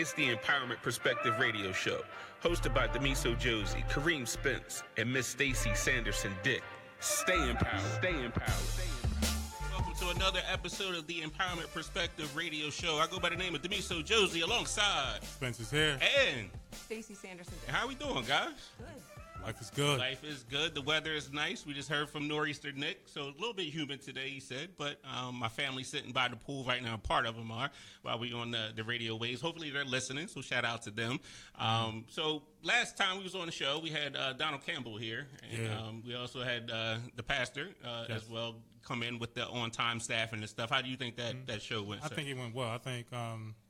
It's the Empowerment Perspective Radio Show, hosted by Demiso Josie, Kareem Spence, and Miss Stacy Sanderson Dick. Stay empowered. Stay empowered. Welcome to another episode of the Empowerment Perspective Radio Show. I go by the name of Demiso Josie alongside Spence is here. And Stacy Sanderson. How we doing, guys? Good. Life is good. Life is good. The weather is nice. We just heard from Nor'easter Nick, so a little bit humid today, he said. But my family's sitting by the pool right now. Part of them are while we on the radio waves. Hopefully they're listening, so shout out to them. So last time we was on the show, we had Donald Campbell here, and we also had the pastor as well come in with the on-time staff and stuff. How do you think that show went? I think it went well. I think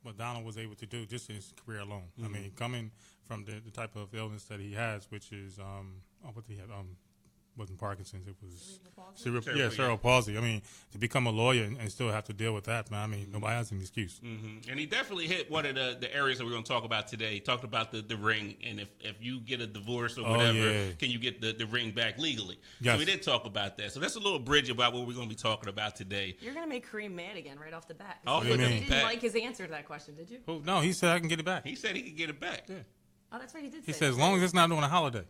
what Donald was able to do just in his career alone. I mean, coming from the type of illness that he has, which is what he had, wasn't Parkinson's, it was cerebral palsy. I mean, to become a lawyer and still have to deal with that, man. I mean, nobody has an excuse. And he definitely hit one of the areas that we're going to talk about today. He talked about the ring, and if you get a divorce or whatever, can you get the ring back legally? Yes. So we did talk about that. So that's a little bridge about what we're going to be talking about today. You're going to make Kareem mad again right off the bat. Oh, you mean? didn't like his answer to that question, did you? Oh, no, he said I can get it back. He said he could get it back. Yeah. Oh, that's right, he did say He said as long as it's not on a holiday.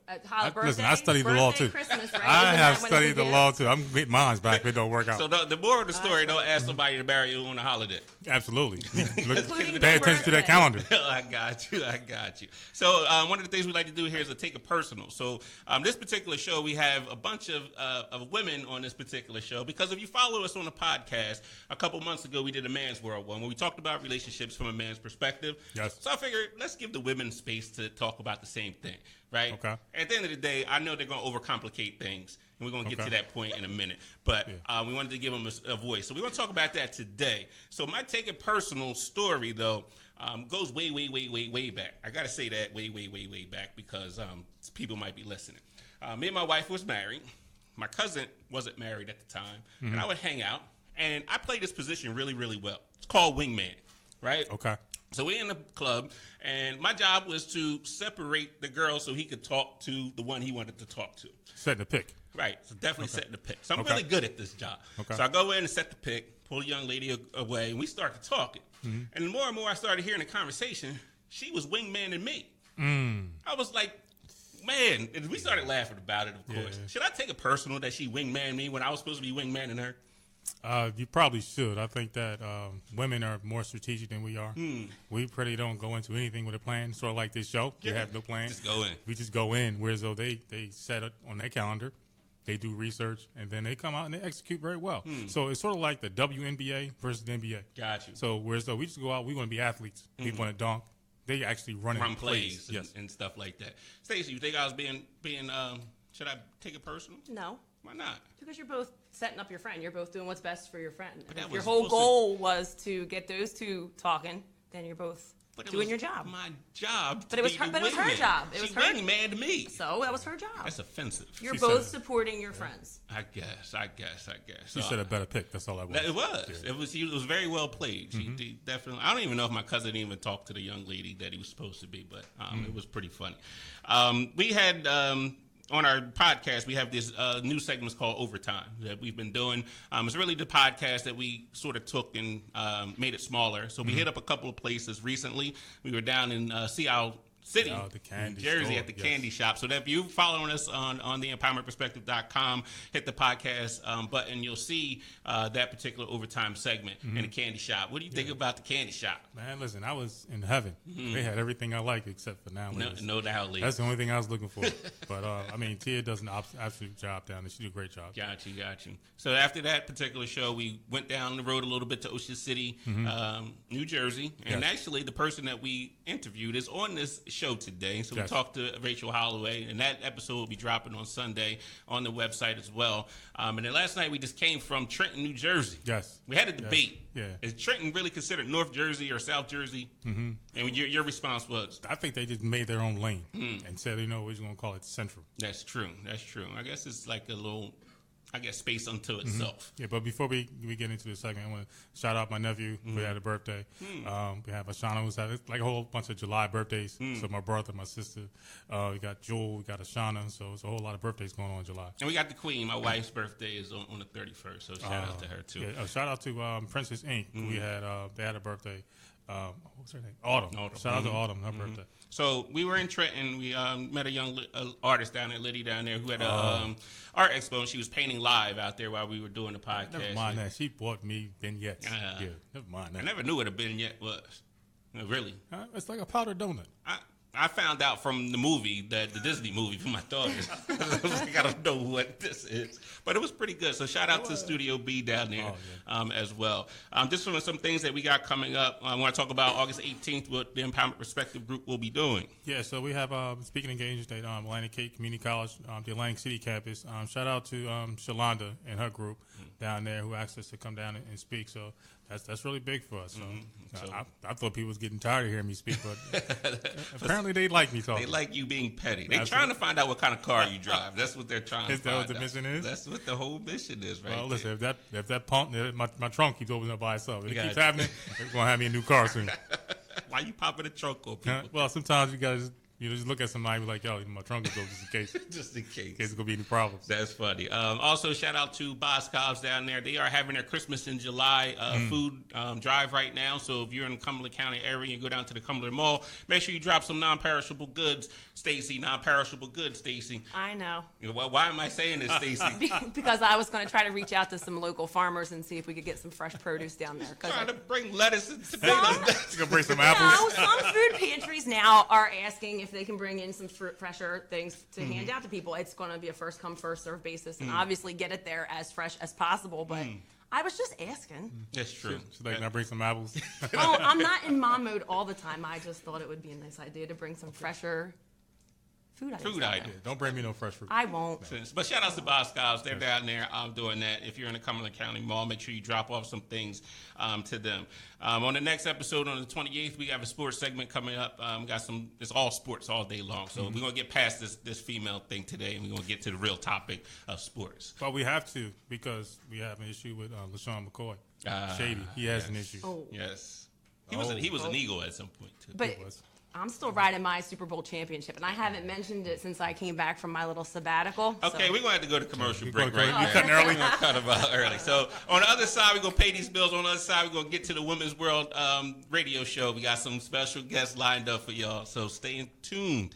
Listen, I studied the law too. Christmas, right? I Isn't have that when studied it's the a law gift? too. I'm getting mine back if it don't work out. So the moral of the story, don't ask somebody to marry you on a holiday. Absolutely. Including Pay the attention to that birthday. calendar. I got you. So one of the things we like to do here is to take it personal. So this particular show, we have a bunch of women on this particular show because if you follow us on the podcast, a couple months ago we did a Man's World one where we talked about relationships from a man's perspective. Yes. So I figured let's give the women space to talk about the same thing, right? Okay. At the end of the day, I know they're going to overcomplicate things, and we're going to get to that point in a minute. But we wanted to give them a voice. So we're going to talk about that today. So my Take It Personal story, though, goes way back. I got to say that way back because people might be listening. Me and my wife was married. My cousin wasn't married at the time. And I would hang out. And I played this position really well. It's called wingman, right? Okay. So we're in the club, and my job was to separate the girl so he could talk to the one he wanted to talk to. Setting the pick. Right, so definitely setting the pick. So I'm really good at this job. Okay. So I go in and set the pick, pull the young lady away, and we started talking. And the more and more I started hearing the conversation, she was wingmanning me. I was like, man, and we started laughing about it, of course. Should I take it personal that she wingmanned me when I was supposed to be wingmanning her? You probably should. I think that women are more strategic than we are. We pretty don't go into anything with a plan. Sort of like this show. We have no plan. Just go in. We just go in. Whereas though they set it on their calendar, they do research, and then they come out and they execute very well. So it's sort of like the WNBA versus the NBA. Got you. So whereas though we just go out, we want to be athletes. We want to dunk. They actually run plays Yes. and stuff like that. Stacey, you think I was being should I take it personal? No. Why not? Because you're both setting up your friend. You're both doing what's best for your friend. But And that if your was whole supposed to- goal was to get those two talking, then you're both doing your job. My job. But it was her job. It was she her- wingmanned me. So that was her job. That's offensive. You're She both said it. supporting your friends. I guess. She said a better pick. That's all I want. It was. Yeah. It was very well played. She definitely. I don't even know if my cousin even talked to the young lady that he was supposed to be, but it was pretty funny. We had. On our podcast, we have this new segment called Overtime that we've been doing. It's really the podcast that we sort of took and made it smaller. So we hit up a couple of places recently. We were down in Seattle City, the candy New Jersey, store, at the yes. candy shop. So that if you're following us on the empowermentperspective.com, hit the podcast button, you'll see that particular Overtime segment in the candy shop. What do you think about the candy shop? Man, listen, I was in heaven. They had everything I like except for now. No doubt, Lee. That's the only thing I was looking for. But, I mean, Tia does an absolute job down there. She did a great job. Got you. So after that particular show, we went down the road a little bit to Ocean City, New Jersey. And actually, the person that we interviewed is on this show today. So we talked to Rachel Holloway, and that episode will be dropping on Sunday on the website as well. And then last night, we just came from Trenton, New Jersey. Yes. We had a debate. Yeah. Is Trenton really considered North Jersey or South Jersey? And your response was? I think they just made their own lane and said, we're just going to call it Central. That's true. I guess it's like a little, space unto itself. Yeah, but before we get into the segment, I want to shout out my nephew who had a birthday. We have Ashana who's had like a whole bunch of July birthdays. So my brother, my sister, we got Jewel, we got Ashana. So it's a whole lot of birthdays going on in July. And we got the Queen. My wife's birthday is on the 31st, so shout out to her too. Yeah, shout out to Princess Inc. We had they had a birthday What was her name? Autumn. Shout out to Autumn, her birthday. So we were in Trenton. We met a young artist down there, Liddy down there, who had a art expo, and she was painting live out there while we were doing the podcast. Never mind that. She bought me vignettes. Yeah, never mind that. I never knew what a vignette was. Really? It's like a powdered donut. I found out from the movie, the Disney movie, from my daughters. I was like, I don't know what this is. But it was pretty good. So shout out to Studio B down there as well. Just some things that we got coming up. I want to talk about August 18th, what the Empowerment Perspective Group will be doing. Yeah, so we have speaking engagements at Atlantic Cape Community College, the Atlantic City campus. Shout out to Shalonda and her group down there who asked us to come down and speak. So that's really big for us. So, I thought people was getting tired of hearing me speak, but apparently they like me talking. They like you being petty. They're trying to find out what kind of car you drive. That's what they're trying to find out. Is that what the mission is? That's what the whole mission is, right? Well, listen, if that pump, my trunk keeps opening up by itself. If it keeps happening, they're going to have me a new car soon. Why you popping the trunk on people? Well, sometimes you got to just look at somebody and be like, yo, my trunk is open just in case. Just in case. In case there's going to be any problems. That's funny. Also, shout out to Boscov's down there. They are having their Christmas in July food drive right now. So if you're in the Cumberland County area and go down to the Cumberland Mall, make sure you drop some non-perishable goods. Stacy, non-perishable goods, Stacy. I know. Why am I saying this, Stacy? Because I was going to try to reach out to some local farmers and see if we could get some fresh produce down there. Trying to bring lettuce and tomatoes. You're going to bring some apples? No, some food pantries now are asking if they can bring in some fresher things to hand out to people. It's going to be a first-come, first-served basis, and obviously get it there as fresh as possible, but I was just asking. That's true. Should I bring some apples? Oh, I'm not in mom mode all the time. I just thought it would be a nice idea to bring some fresher food items. Don't bring me no fresh fruit. I won't. But shout out to Boscov's. They're down there doing that. If you're in the Cumberland County Mall, make sure you drop off some things to them. On the next episode, on the 28th, we have a sports segment coming up. It's all sports all day long. So we're going to get past this female thing today, and we're going to get to the real topic of sports. But we have to, because we have an issue with LaShawn McCoy. Shady. He has an issue. Oh. Yes. He was an Eagle at some point, too. But I'm still riding my Super Bowl championship, and I haven't mentioned it since I came back from my little sabbatical. Okay, we're going to have to go to commercial break right now. You're cutting early? We're cut early. So on the other side, we're going to pay these bills. On the other side, we're going to get to the Women's World radio show. We got some special guests lined up for y'all, so stay tuned.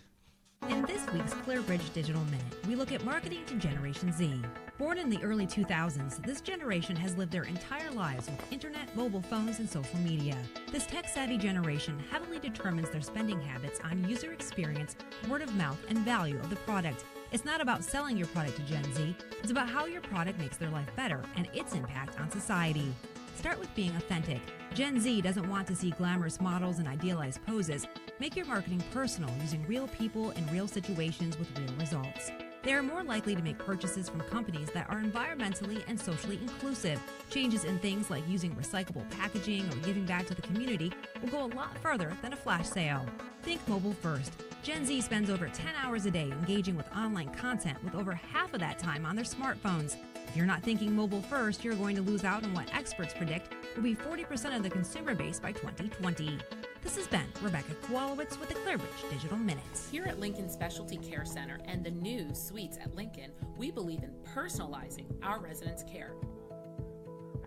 In this week's ClearBridge Digital Minute, we look at marketing to Generation Z. Born in the early 2000s, this generation has lived their entire lives with internet, mobile phones, and social media. This tech-savvy generation heavily determines their spending habits on user experience, word of mouth, and value of the product. It's not about selling your product to Gen Z, it's about how your product makes their life better and its impact on society. Start with being authentic. Gen Z doesn't want to see glamorous models and idealized poses. Make your marketing personal using real people in real situations with real results. They are more likely to make purchases from companies that are environmentally and socially inclusive. Changes in things like using recyclable packaging or giving back to the community will go a lot further than a flash sale. Think mobile first. Gen Z spends over 10 hours a day engaging with online content, with over half of that time on their smartphones. If you're not thinking mobile first, you're going to lose out on what experts predict will be 40% of the consumer base by 2020. This has been Rebecca Kowalowitz with the ClearBridge Digital Minute. Here at Lincoln Specialty Care Center and the new suites at Lincoln, we believe in personalizing our residents' care.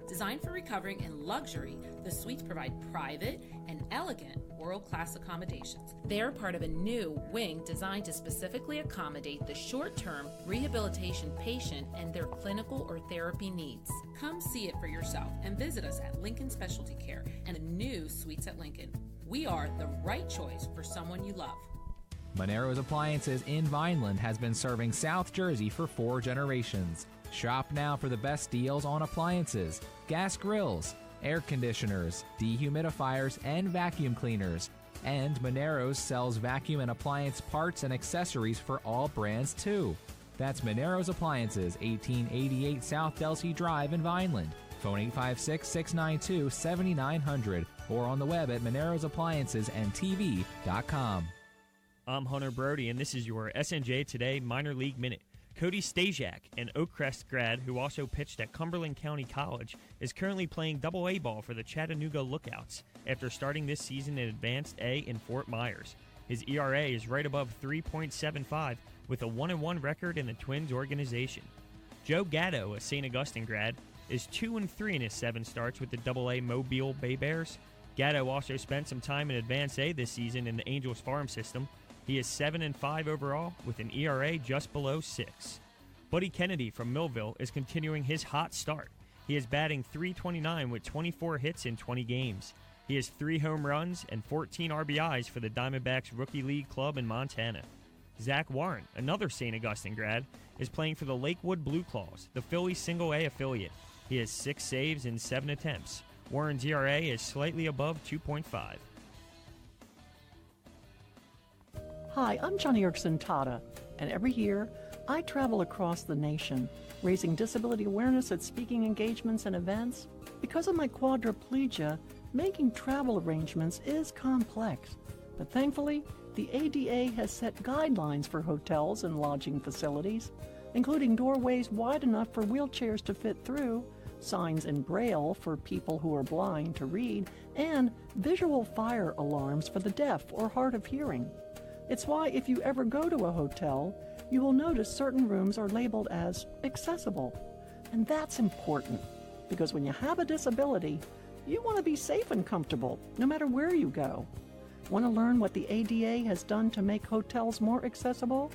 Designed for recovering in luxury, the suites provide private and elegant world-class accommodations. They are part of a new wing designed to specifically accommodate the short-term rehabilitation patient and their clinical or therapy needs. Come see it for yourself and visit us at Lincoln Specialty Care and the new suites at Lincoln. We are the right choice for someone you love. Monero's Appliances in Vineland has been serving South Jersey for 4 generations. Shop now for the best deals on appliances, gas grills, air conditioners, dehumidifiers, and vacuum cleaners. And Monero's sells vacuum and appliance parts and accessories for all brands too. That's Monero's Appliances, 1888 South Delsea Drive in Vineland. Phone 856-692-7900 or on the web at monerosappliancesandtv.com. I'm Hunter Brody, and this is your SNJ Today Minor League Minute. Cody Stasiak, an Oakcrest grad who also pitched at Cumberland County College, is currently playing Double-A ball for the Chattanooga Lookouts after starting this season in Advanced A in Fort Myers. His ERA is right above 3.75 with a 1-1 record in the Twins organization. Joe Gatto, a St. Augustine grad, is 2-3 in his 7 starts with the Double-A Mobile Bay Bears. Gatto also spent some time in Advanced A this season in the Angels farm system. He is 7-5 overall with an ERA just below 6. Buddy Kennedy from Millville is continuing his hot start. He is batting .329 with 24 hits in 20 games. He has 3 home runs and 14 RBIs for the Diamondbacks Rookie League club in Montana. Zach Warren, another St. Augustine grad, is playing for the Lakewood Blue Claws, the Phillies Single-A affiliate. He has 6 saves in 7 attempts. Warren's ERA is slightly above 2.5. Hi, I'm Johnny Erickson Tata, and every year I travel across the nation, raising disability awareness at speaking engagements and events. Because of my quadriplegia, making travel arrangements is complex, but thankfully, the ADA has set guidelines for hotels and lodging facilities, including doorways wide enough for wheelchairs to fit through, signs in Braille for people who are blind to read, and visual fire alarms for the deaf or hard of hearing. It's why if you ever go to a hotel, you will notice certain rooms are labeled as accessible. And that's important, because when you have a disability, you want to be safe and comfortable, no matter where you go. Want to learn what the ADA has done to make hotels more accessible?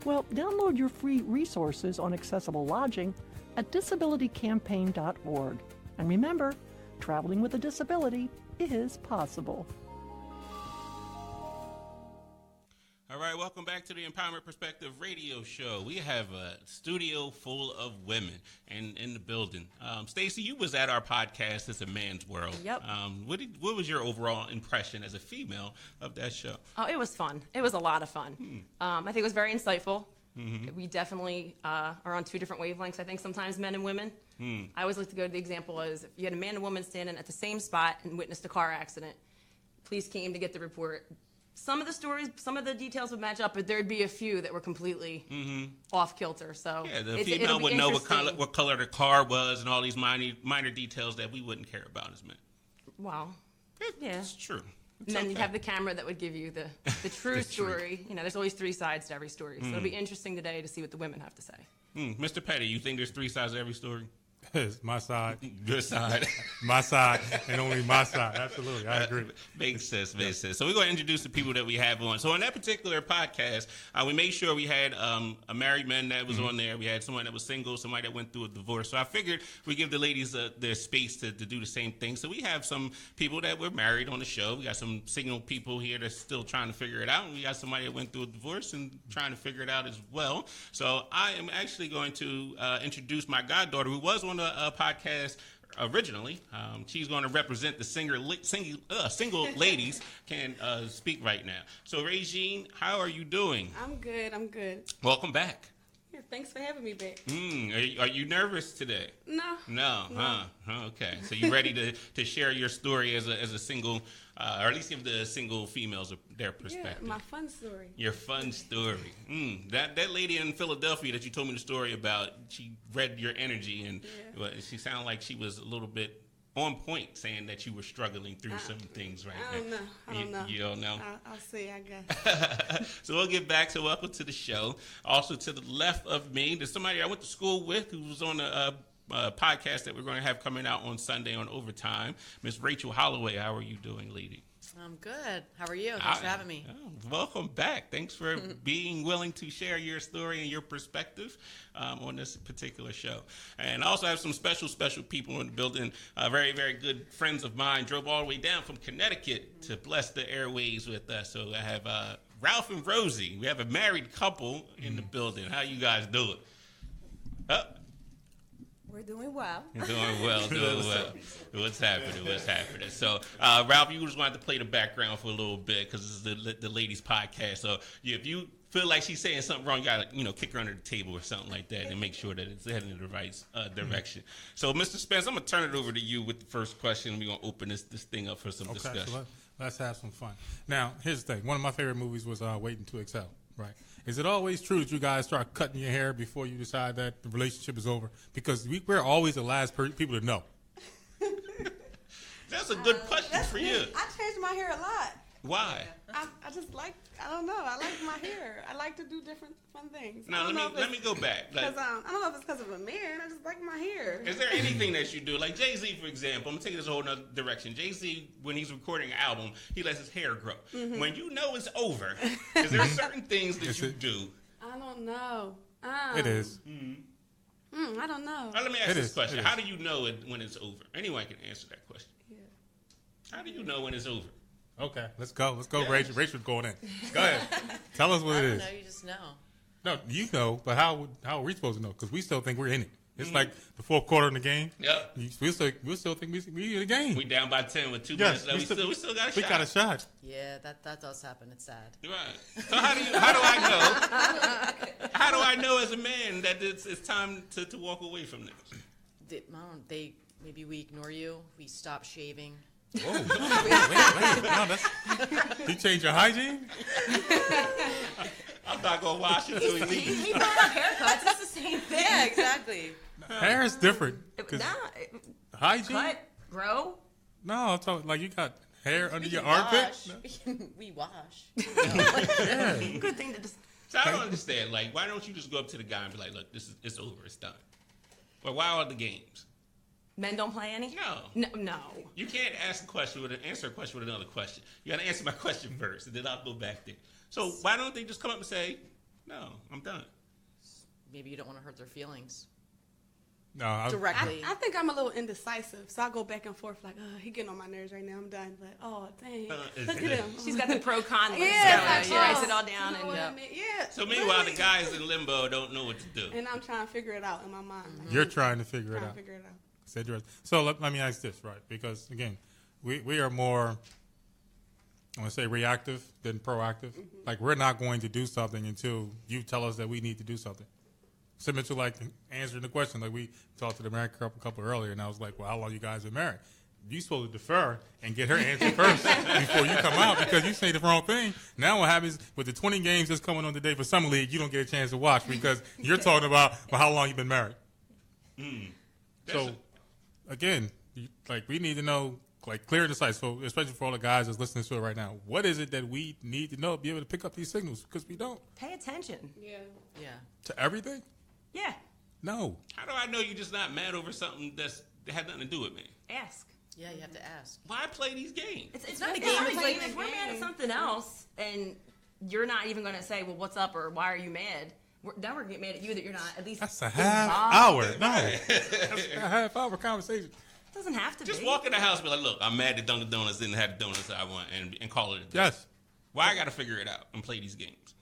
Well, download your free resources on accessible lodging at disabilitycampaign.org. And remember, traveling with a disability is possible. All right, welcome back to the Empowerment Perspective radio show. We have a studio full of women in the building. Stacey, you was at our podcast, It's a Man's World. Yep. What was your overall impression as a female of that show? Oh, it was fun. It was a lot of fun. I think it was very insightful. We definitely are on 2 different wavelengths, I think, sometimes men and women. I always like to go to the example as if you had a man and woman standing at the same spot and witnessed a car accident. Police came to get the report. Some of the stories, some of the details would match up, but there'd be a few that were completely off kilter. So yeah, the female would know what color the car was and all these minor details that we wouldn't care about as men. Wow. Yeah. It's true. And then you'd have the camera that would give you the true story. You know, there's always 3 sides to every story. So it'll be interesting today to see what the women have to say. Mr. Petty, you think there's 3 sides to every story? It's my side. Your side. My side, and only my side. Absolutely, I agree. Makes sense. So we're going to introduce the people that we have on. So on that particular podcast, we made sure we had a married man that was on there. We had someone that was single, somebody that went through a divorce. So I figured we give the ladies their space to do the same thing. So we have some people that were married on the show. We got some single people here that's still trying to figure it out. And we got somebody that went through a divorce and trying to figure it out as well. So I am actually going to introduce my goddaughter, who was on the podcast originally. She's going to represent the single ladies can speak right now. So Regine, how are you doing? I'm good. Welcome back. Yeah, thanks for having me back. Are you nervous today? No. Huh? Okay. So you ready to share your story as a single, or at least give the single females their perspective? Yeah, my fun story. Your fun story. That lady in Philadelphia that you told me the story about, she read your energy, and she sounded like she was a little bit on point, saying that you were struggling through some things right now. I don't know. You don't know? I'll see, I guess. So we'll get back. So welcome to the show. Also to the left of me, there's somebody I went to school with who was on a podcast that we're going to have coming out on Sunday on Overtime. Miss Rachel Holloway, how are you doing, lady? I'm good. How are you? Thanks for having me. Welcome back. Thanks for being willing to share your story and your perspective on this particular show. And I also have some special people in the building. Very, very good friends of mine drove all the way down from Connecticut to bless the airways with us. So I have Ralph and Rosie. We have a married couple in the building. How you guys doing? We're doing well. Doing well. What's happening? So, Ralph, you just wanted to play the background for a little bit because this is the ladies' podcast. So, if you feel like she's saying something wrong, you got to kick her under the table or something like that and make sure that it's heading in the right direction. So, Mr. Spence, I'm going to turn it over to you with the first question. We're going to open this thing up for some discussion. So let's have some fun. Now, here's the thing. One of my favorite movies was Waiting to Excel, right? Is it always true that you guys start cutting your hair before you decide that the relationship is over? Because we're always the last people to know. That's a good question for you. I change my hair a lot. Why? I just like, I don't know. I like my hair. I like to do different fun things. No, let me go back. Like, I don't know if it's because of a man. I just like my hair. Is there anything that you do? Like Jay-Z, for example, I'm taking this a whole nother direction. Jay-Z, when he's recording an album, he lets his hair grow. Mm-hmm. When you know it's over, is there certain things that you do? I don't know. It is. I don't know. Let me ask this question. How do you know when it's over? Anyone can answer that question. Yeah. How do you know when it's over? Okay, let's go. Let's go. Yeah. Rachel's going in. Go ahead. Tell us what it is. No, you just know. No, you know, but how are we supposed to know? Because we still think we're in it. It's like the fourth quarter in the game. Yep. We still think we in the game. We down by 10 with 2 minutes left. We still got a shot. We got a shot. Yeah, that does happen. It's sad. Right. So how do I know? How do I know as a man that it's time to walk away from this? Maybe we ignore you. We stop shaving. Whoa. wait. No, you change your hygiene? I'm not going to wash it until we leave. He brought up haircuts. It's the same thing. Yeah, exactly. Hair is different. Hygiene? Cut, grow. No, I'm talking like you got hair under your wash. armpit. We wash. Yeah. Good thing to just. So I don't understand. Like, why don't you just go up to the guy and be like, "Look, it's over. It's done." But why are the games? Men don't play any? No. You can't answer a question with another question. You got to answer my question first, and then I'll go back there. So why don't they just come up and say, "No, I'm done"? Maybe you don't want to hurt their feelings. No, directly. I think I'm a little indecisive, so I go back and forth like, he getting on my nerves right now. I'm done. But dang, look at him. She's got the pro con list. Yeah, She writes it all down. You know what I mean? Yeah. So meanwhile, the guys in limbo don't know what to do. And I'm trying to figure it out in my mind. Like, You're trying to figure it out. Figure it out. So let me ask this, right? Because again, we are more, I want to say, reactive than proactive. Mm-hmm. Like we're not going to do something until you tell us that we need to do something. Similar to like answering the question, like we talked to the married couple earlier, and I was like, well, how long you guys been married? You supposed to defer and get her answer first before you come out because you say the wrong thing. Now what happens with the 20 games that's coming on today for Summer League, you don't get a chance to watch because you're talking about how long you've been married. So, again, we need to know, like, clear and concise. So, especially for all the guys that's listening to it right now, what is it that we need to know to be able to pick up these signals? Because we don't. Pay attention. Yeah. To everything? Yeah. No. How do I know you're just not mad over something that had nothing to do with me? Ask. Yeah, you have to ask. Why play these games? It's not a game. It's like if we're mad at something else and you're not even going to say, well, what's up or why are you mad? Then we're getting mad at you that you're not at least. That's a half hour. No. That's a half hour conversation. It doesn't have to just be. Walk in the house and be like, look, I'm mad that Dunkin' Donuts didn't have the donuts that I want and call it a day. Yes. Why I got to figure it out and play these games?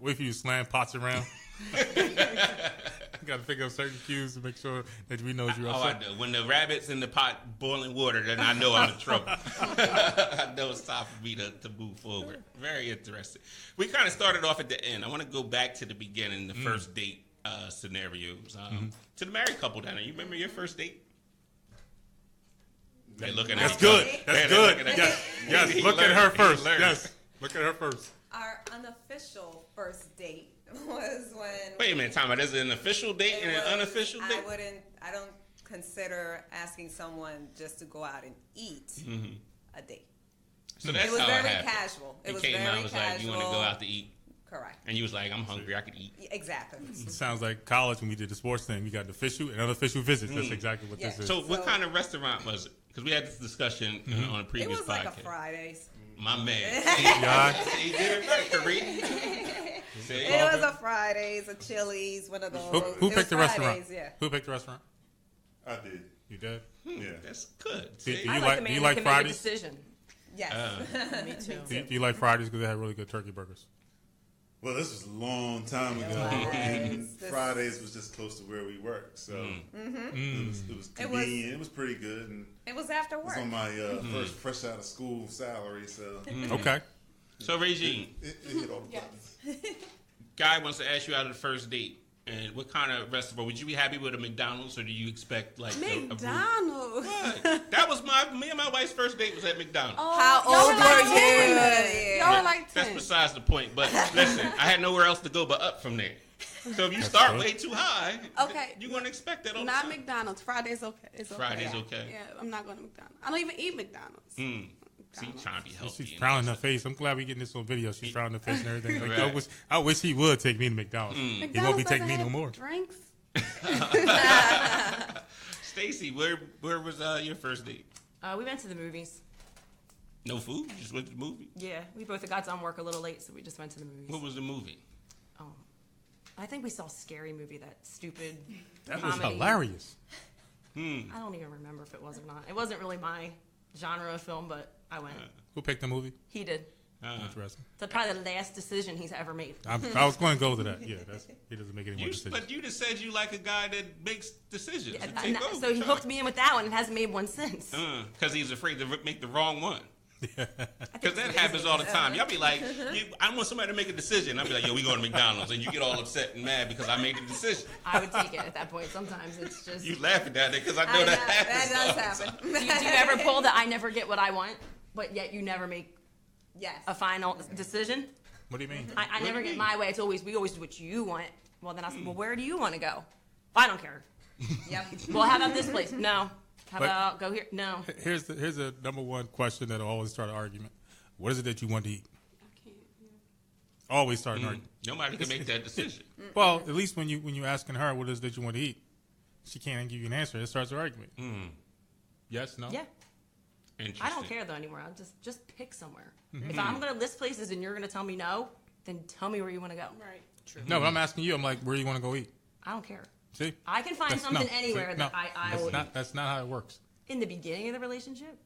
Wait for you to slam pots around. You got to pick up certain cues to make sure that we know you're upset. I know. When the rabbit's in the pot boiling water, then I know I'm in trouble. I know it's time for me to move forward. Very interesting. We kind of started off at the end. I want to go back to the beginning, the first date scenarios. To the married couple down there. You remember your first date? They're looking at That's good. That's good. Yes. Look at her first. Yes. Look at her first. Our unofficial first date was when. Wait a minute, Tom. Is it an official date and an unofficial date? I don't consider asking someone just to go out and eat a date. So that's it was how very it happened. casual. It was came very out and was casual. like, you want to go out to eat? Correct. And you was like, I'm hungry. I could eat. Exactly. It sounds like college when we did the sports thing. We got the official and unofficial visits. That's exactly what this is. So what kind of restaurant was it? Because we had this discussion on a previous podcast. It was like a Fridays. My man. He did it right, Kareem. It was a Fridays, a Chili's, one of those. Who picked the restaurant? Yeah. Who picked the restaurant? I did. You did? Yeah. That's good. Do I like the man you that like can Fridays? make a decision. Yes. Me too. Do you like Fridays because they have really good turkey burgers? Well, this was a long time ago, and Fridays was just close to where we worked, so it was convenient. It was pretty good, and it was after work. It was on my first fresh out of school salary, so Okay. So Regine, it hit all the buttons. Guy wants to ask you out of the first date. And what kind of restaurant? Would you be happy with a McDonald's, or do you expect like McDonald's? That was me and my wife's first date was at McDonald's. How old were you? Y'all were like 10. That's besides the point. But listen, I had nowhere else to go but up from there. So if you start way too high, you're gonna expect that. Not McDonald's. Friday's okay. It's okay. Friday's okay. Yeah, I'm not going to McDonald's. I don't even eat McDonald's. See, trying to be healthy. She's frowning her face. I'm glad we're getting this on video. She's frowning her face and everything. Like, I wish he would take me to McDonald's. He won't be taking me no more. Drinks. Stacy, where was your first date? We went to the movies. No food? You just went to the movie? Yeah, we both got done work a little late, so we just went to the movies. What was the movie? I think we saw a scary movie, that stupid That comedy. was hilarious. I don't even remember if it was or not. It wasn't really my genre of film, but I went. Who picked the movie? He did. Interesting. That's probably the last decision he's ever made. I was going to go to that. Yeah, he doesn't make any more decisions. But you just said you like a guy that makes decisions. Yeah, so he hooked me in with that one and hasn't made one since. Because he's afraid to make the wrong one. Because that happens all the time. Y'all be like, I want somebody to make a decision. I'll be like, yo, we going to McDonald's. And you get all upset and mad because I made the decision. I would take it at that point. Sometimes it's just... You laughing at it because I know that happens. That does happen. Do you ever pull the I never get what I want, but yet you never make a final decision? What do you mean? I never get my way. It's always, we always do what you want. Well, then I said, well, where do you want to go? I don't care. Yep. Well, how about this place? No. How about go here? No. Here's a number one question that'll always start an argument. What is it that you want to eat? Always start an argument. Nobody can make that decision. Well, at least when you asking her what is it that you want to eat, she can't give you an answer. It starts an argument. Yes, no. Yeah. Interesting. I don't care though anymore. I'll just pick somewhere. If I'm gonna list places and you're gonna tell me no, then tell me where you want to go. Right. True. No, but I'm asking you. I'm like, where do you want to go eat? I don't care. See, I can find something anywhere that I will. That's not how it works. In the beginning of the relationship.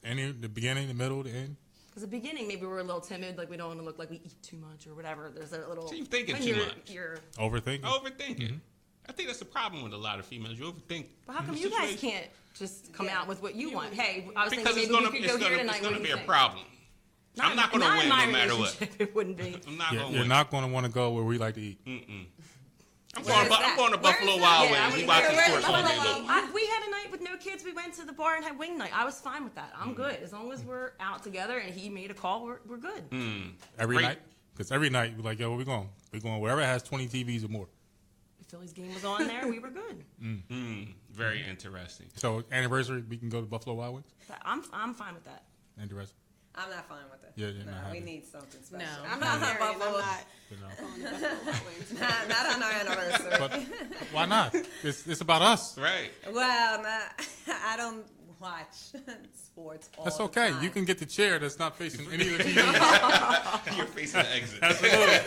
The beginning, the middle, the end. Because the beginning, maybe we're a little timid, like we don't want to look like we eat too much or whatever. There's a little. So you're thinking too much. You're overthinking. I think that's the problem with a lot of females. You overthink. But how come you guys can't just come out with what you want? Hey, I was because thinking maybe we could go here tonight. It's going to be a problem. I'm not going to win no matter what. It wouldn't be. I'm not going to win. You're not going to want to go where we like to eat. I'm going to Buffalo Wild Wings. We watching sports all day long. We had a night with no kids. We went to the bar and had wing night. I was fine with that. I'm good. As long as we're out together and he made a call, we're good. Every night? Because every night, we're like, yo, where we going? We're going wherever has 20 TVs or more. The Phillies game was on there. We were good. Very interesting. So, anniversary, we can go to Buffalo Wild Wings? I'm fine with that. Interesting. I'm not fine with it. Yeah, we need something special. No, I'm not married. Not on our anniversary. But why not? It's about us. Right. Well, I don't watch sports all That's okay. the time. You can get the chair that's not facing any of the TVs. You're facing the exit. Absolutely.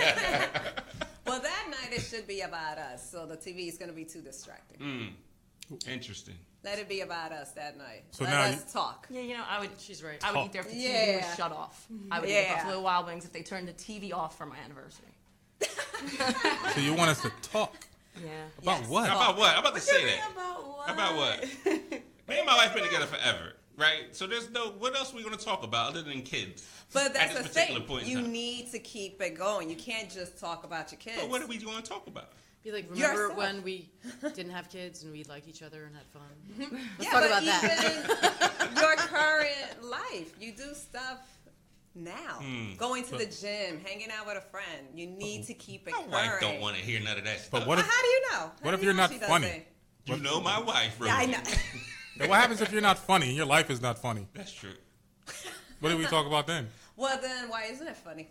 Well, that night it should be about us, so the TV is going to be too distracting. Interesting. Let it be about us that night. So Let us talk. Yeah, I would. She's right. I would eat there if the TV was shut off. I would eat Buffalo Wild Wings if they turned the TV off for my anniversary. So you want us to talk? Yeah. About what? About what? I'm about to say that. About what? About what? Me and my wife been together forever, right? So there's no. What else are we going to talk about other than kids? But that's at the this particular thing. point in You time? need to keep it going. You can't just talk about your kids. But what are we going to talk about? Be like, remember Yourself. when we didn't have kids and we liked each other and had fun? Let's Yeah, talk but about that. even your current life, you do stuff now. Going to the gym, hanging out with a friend. You need to keep it My current. wife don't want to hear none of that stuff. But what if, How do you know? what if you're not funny? You know my wife, Rosie. Yeah, I know. Then what happens if you're not funny and your life is not funny? That's true. What do we talk about then? Well, then why isn't it funny?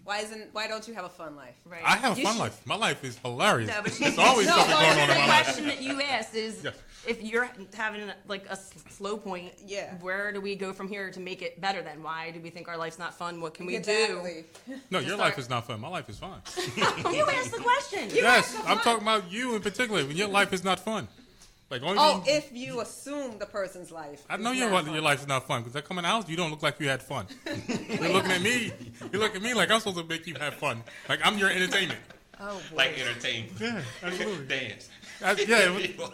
Why don't you have a fun life? Right. I have a fun life. My life is hilarious. No, but There's always something going on in the my life. question that you asked is, Yes. if you're having like a slow point, Yeah. where do we go from here to make it better? Then why do we think our life's not fun? What can we do? Exactly. No, your life is not fun. My life is fun. You asked the question. Yes, I'm talking about you in particular. When your life is not fun. Like only Oh, thing- if you assume the person's life. I know is your not fun. life is not fun because I come in the house, you don't look like you had fun. You're looking at me. You look at me like I'm supposed to make you have fun. Like I'm your entertainment. Oh, boy. Like entertainment. Yeah, absolutely. Dance.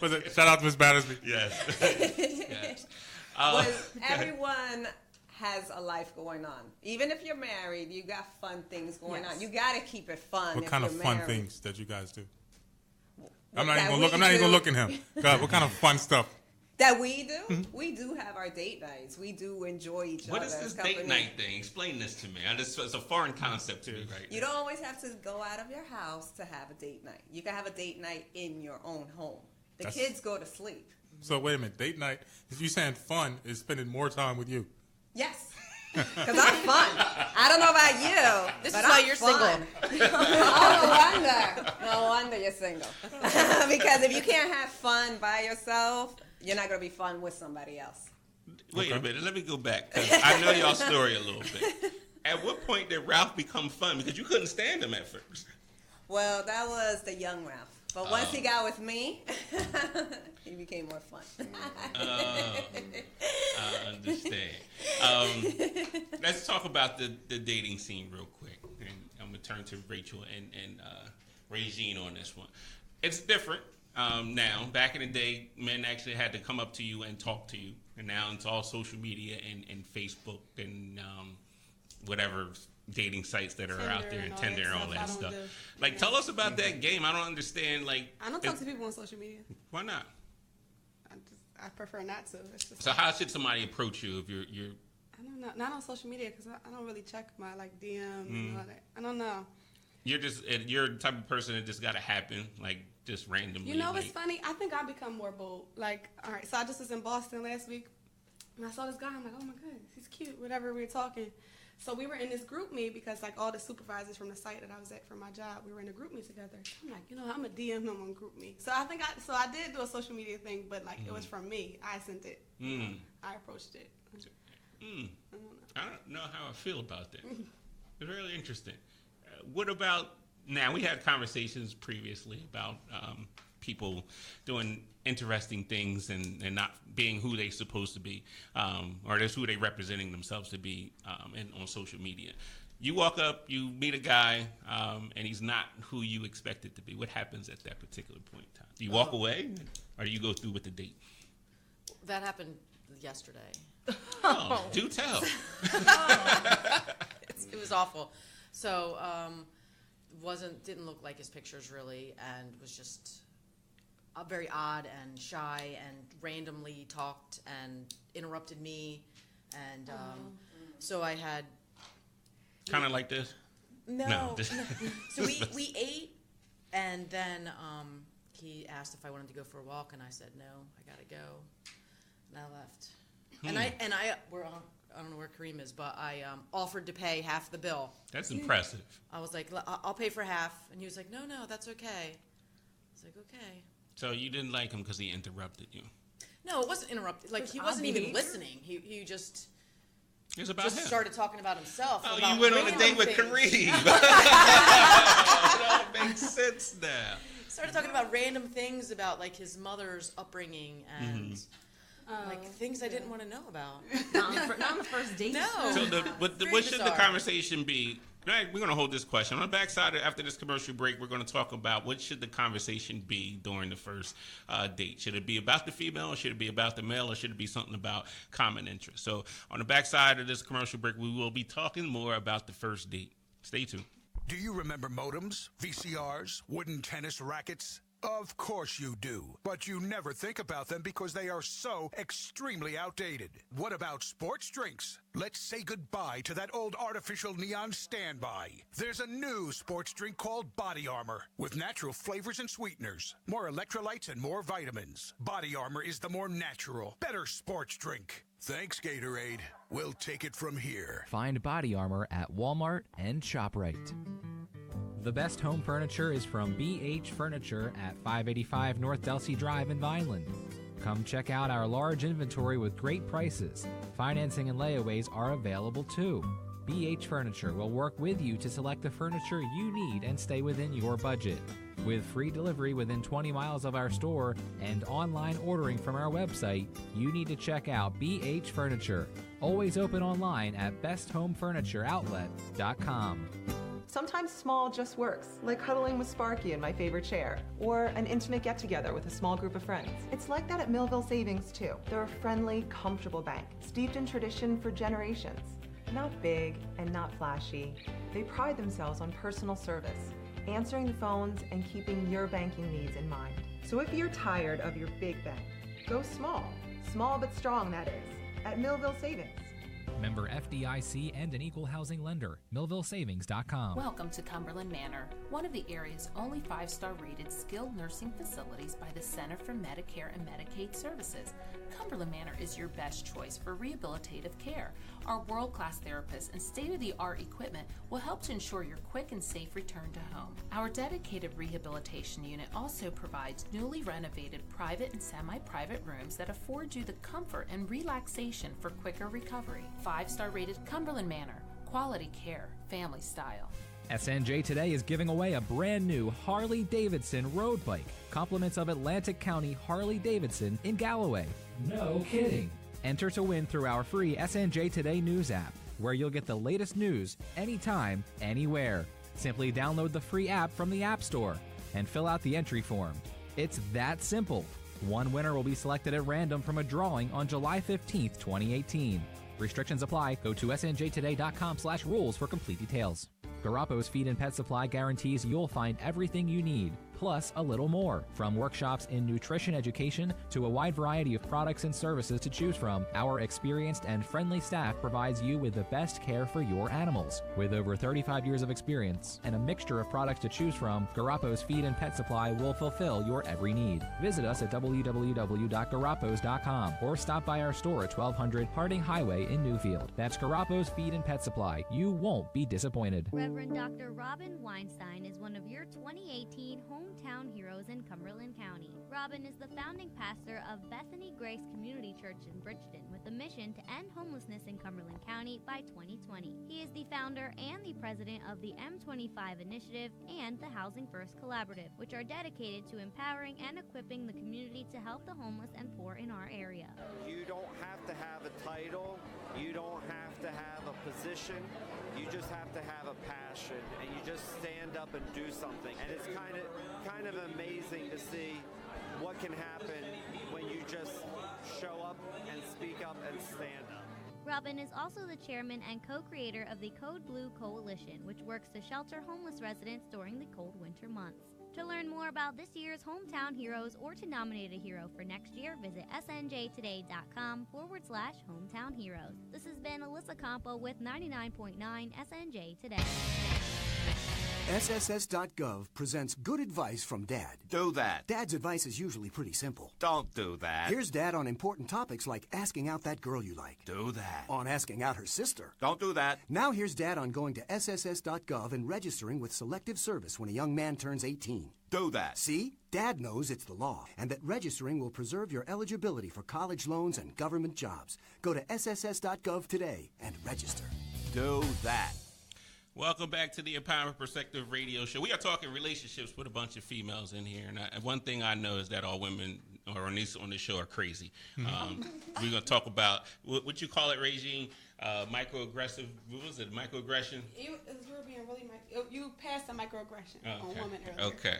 Was it, shout out to Miss Battersby. Yes. Yes. Well, everyone has a life going on. Even if you're married, you got fun things going on. You got to keep it fun. What if kind of you're fun married. things that you guys do? What I'm not that even gonna look. we I'm not even gonna do. look at him. God, what kind of fun stuff? That we do? We do have our date nights. We do enjoy each What other's is this company. date night thing? Explain this to me. It's a foreign concept to me, right? You don't always have to go out of your house to have a date night. You can have a date night in your own home. The That's- kids go to sleep. So wait a minute. Date night. If you saying fun is spending more time with you. Yes. Because I'm fun. I don't know about you. This but is why I'm you're fun. single. Oh, no wonder you're single. Because if you can't have fun by yourself, you're not going to be fun with somebody else. Wait a minute, let me go back, because I know y'all's story a little bit. At what point did Ralph become fun? Because you couldn't stand him at first. Well, that was the young Ralph. But once he got with me, he became more fun. I understand. Let's talk about the dating scene real quick. And I'm going to turn to Rachel and Regine on this one. It's different now. Back in the day, men actually had to come up to you and talk to you. And now it's all social media and Facebook and whatever dating sites that are out there, and Tinder and all that stuff. Like, tell us about that game. I don't understand. Like, I don't talk to people on social media. Why not? I prefer not to. It's just so how should somebody approach you if you're? I don't know. Not on social media, because I don't really check my DM and all that. I don't know. You're the type of person that just got to happen, like just randomly. You know what's funny? I think I become more bold. Like, all right, so I just was in Boston last week, and I saw this guy. I'm like, oh my goodness, he's cute. Whatever, we were talking. So we were in this group meet because, like, all the supervisors from the site that I was at for my job, we were in a group meet together. I'm like, I'm a DM him on group meet. So I think I did do a social media thing, but like it was from me. I sent it. I approached it. I don't know how I feel about that. It's really interesting. What about now? We had conversations previously about people doing interesting things and not being who they're supposed to be, or that's who they're representing themselves to be on social media. You walk up, you meet a guy, and he's not who you expected to be. What happens at that particular point in time? Do you walk away, or do you go through with the date? That happened yesterday. Oh, do tell. It was awful. So didn't look like his pictures really, and was just very odd and shy, and randomly talked and interrupted me, and so I had kind of like this. No. So we ate, and then he asked if I wanted to go for a walk, and I said no, I gotta go, and I left. And I don't know where Kareem is, but I offered to pay half the bill. That's impressive. I was like, I'll pay for half, and he was like, no, that's okay. I was like, okay. So you didn't like him because he interrupted you? No, it wasn't interrupted. Like, he wasn't even listening. He just it's about him. Started talking about himself. Oh, about you went on a date with things. Kareem. It all makes sense now. Started talking about random things about, like, his mother's upbringing and like things I didn't want to know about. Not on the first date. No. So what should the conversation be? Right, we're going to hold this question. On the backside, after this commercial break, we're going to talk about what should the conversation be during the first date. Should it be about the female, or should it be about the male, or should it be something about common interest? So on the backside of this commercial break, we will be talking more about the first date. Stay tuned. Do you remember modems, VCRs, wooden tennis rackets? Of course you do, but you never think about them because they are so extremely outdated. What about sports drinks? Let's say goodbye to that old artificial neon standby. There's a new sports drink called Body Armor with natural flavors and sweeteners, more electrolytes and more vitamins. Body Armor is the more natural, better sports drink. Thanks, Gatorade. We'll take it from here. Find Body Armor at Walmart and ShopRite. The best home furniture is from BH Furniture at 585 North Delsea Drive in Vineland. Come check out our large inventory with great prices. Financing and layaways are available too. BH Furniture will work with you to select the furniture you need and stay within your budget. With free delivery within 20 miles of our store and online ordering from our website, you need to check out BH Furniture. Always open online at besthomefurnitureoutlet.com. Sometimes small just works, like cuddling with Sparky in my favorite chair, or an intimate get-together with a small group of friends. It's like that at Millville Savings, too. They're a friendly, comfortable bank, steeped in tradition for generations. Not big and not flashy. They pride themselves on personal service, answering the phones and keeping your banking needs in mind. So if you're tired of your big bank, go small. Small but strong, that is, at Millville Savings. Member FDIC and an equal housing lender. MillvilleSavings.com. Welcome to Cumberland Manor, one of the area's only 5-star rated skilled nursing facilities by the Center for Medicare and Medicaid Services. Cumberland Manor is your best choice for rehabilitative care. Our world-class therapists and state-of-the-art equipment will help to ensure your quick and safe return to home. Our dedicated rehabilitation unit also provides newly renovated private and semi-private rooms that afford you the comfort and relaxation for quicker recovery. 5-star rated Cumberland Manor. Quality care, family style. SNJ Today is giving away a brand new Harley-Davidson road bike. Compliments of Atlantic County Harley-Davidson in Galloway. No kidding. Enter to win through our free SNJ Today news app, where you'll get the latest news anytime, anywhere. Simply download the free app from the App Store and fill out the entry form. It's that simple. One winner will be selected at random from a drawing on July 15th, 2018. Restrictions apply. Go to snjtoday.com/rules for complete details. Garappo's Feed and Pet Supply guarantees you'll find everything you need, plus a little more. From workshops in nutrition education to a wide variety of products and services to choose from, our experienced and friendly staff provides you with the best care for your animals. With over 35 years of experience and a mixture of products to choose from, Garappo's Feed and Pet Supply will fulfill your every need. Visit us at www.garappos.com or stop by our store at 1200 Harding Highway in Newfield. That's Garappo's Feed and Pet Supply. You won't be disappointed. Reverend Dr. Robin Weinstein is one of your 2018 hometown heroes in Cumberland County. Robin is the founding pastor of Bethany Grace Community Church in Bridgeton with a mission to end homelessness in Cumberland County by 2020. He is the founder and the president of the M25 Initiative and the Housing First Collaborative, which are dedicated to empowering and equipping the community to help the homeless and poor in our area. You don't have to have a title. You don't have to have a position. You just have to have a passion, and you just stand up and do something. And it's kind of amazing to see what can happen when you just show up and speak up and stand up. Robin is also the chairman and co-creator of the Code Blue Coalition, which works to shelter homeless residents during the cold winter months. To learn more about this year's Hometown Heroes or to nominate a hero for next year, visit snjtoday.com/hometown heroes. This has been Alyssa Campo with 99.9 SNJ Today. SSS.gov presents good advice from Dad. Do that. Dad's advice is usually pretty simple. Don't do that. Here's Dad on important topics like asking out that girl you like. Do that. On asking out her sister. Don't do that. Now here's Dad on going to SSS.gov and registering with Selective Service when a young man turns 18. Do that. See? Dad knows it's the law and that registering will preserve your eligibility for college loans and government jobs. Go to SSS.gov today and register. Do that. Welcome back to the Empowerment Perspective Radio Show. We are talking relationships with a bunch of females in here, and one thing I know is that all women or on this show are crazy. We're going to talk about what you call it, Regine, microaggressive. What was it? Microaggression. You were being really you passed the microaggression on women earlier. Okay.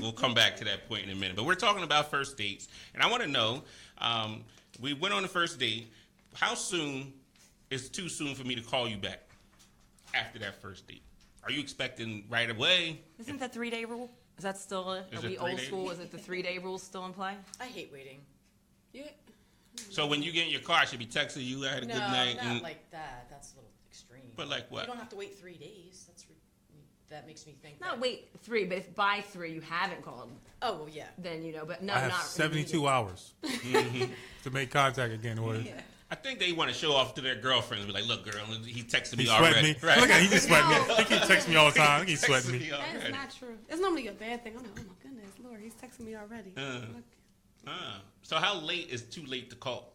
We'll come back to that point in a minute. But we're talking about first dates, and I want to know. We went on the first date. How soon is too soon for me to call you back? After that first date, are you expecting right away? Isn't that 3-day rule? Is that still are we old school? Is it the 3-day rule still in play? I hate waiting. Yeah. So when you get in your car, I should be texting you. I had a good night. No, not like that. That's a little extreme. But like what? You don't have to wait 3 days. That makes me think. Not wait 3, but if by 3 you haven't called. Oh well, yeah. Then but no, I have not 72 hours to make contact again. Yeah. I think they want to show off to their girlfriends. Be like, look, girl, he texted me sweating already. me. Right. Look at he just sweating me. He keeps texting me all the time. He's sweating me. That's not true. It's normally a bad thing. I'm like, oh my goodness, Lord, he's texting me already. So how late is too late to call?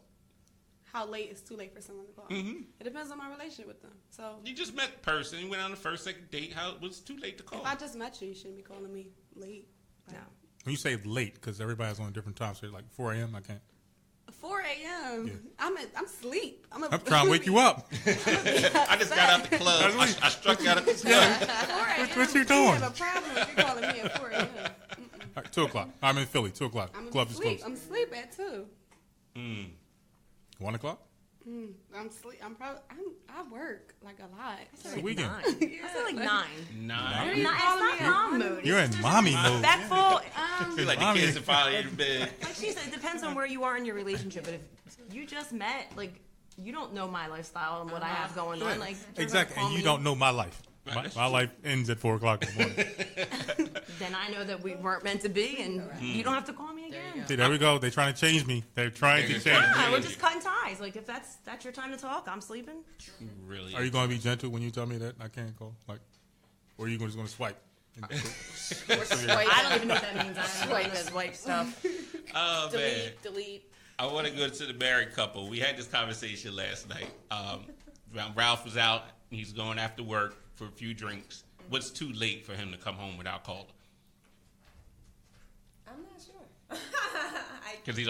How late is too late for someone to call? It depends on my relationship with them. So you just met the person. You went on the first, second date. How was too late to call? If I just met you, you shouldn't be calling me late. No. When you say late, because everybody's on a different time, so like 4 a.m. I can't. 4 a.m. Yeah. I'm asleep. I'm trying to wake you up. I just got out the club. I struck out of the club. Yeah. What you doing? You have a problem if you're calling me at 4 a.m. All right, 2 o'clock. I'm in Philly. 2 o'clock. Club is closed. I'm asleep at 2. 1 o'clock? I'm sleep. I work like a lot. It's the weekend. I feel like 9. 9. It's not mom mode. You're in mommy mode. Respectful. Feel like the kids are finally in bed. Like she said, it depends on where you are in your relationship. But if you just met, like you don't know my lifestyle and what I have going on. Like exactly, and you don't know my life. My life ends at 4:00 in the morning. Then I know that we weren't meant to be, and you don't have to call me again. See, there we go. They're trying to change me. They're trying to change me. Yeah, we're just cutting ties. Like, if that's your time to talk, I'm sleeping. Really? Are you going to be gentle when you tell me that I can't call? Like, or are you just going to swipe? I don't even know what that means. I'm going to swipe stuff. Oh, man. Delete. I want to go to the married couple. We had this conversation last night. Ralph was out. He's going after work for a few drinks. What's too late for him to come home without calling? I'm not sure. Because he's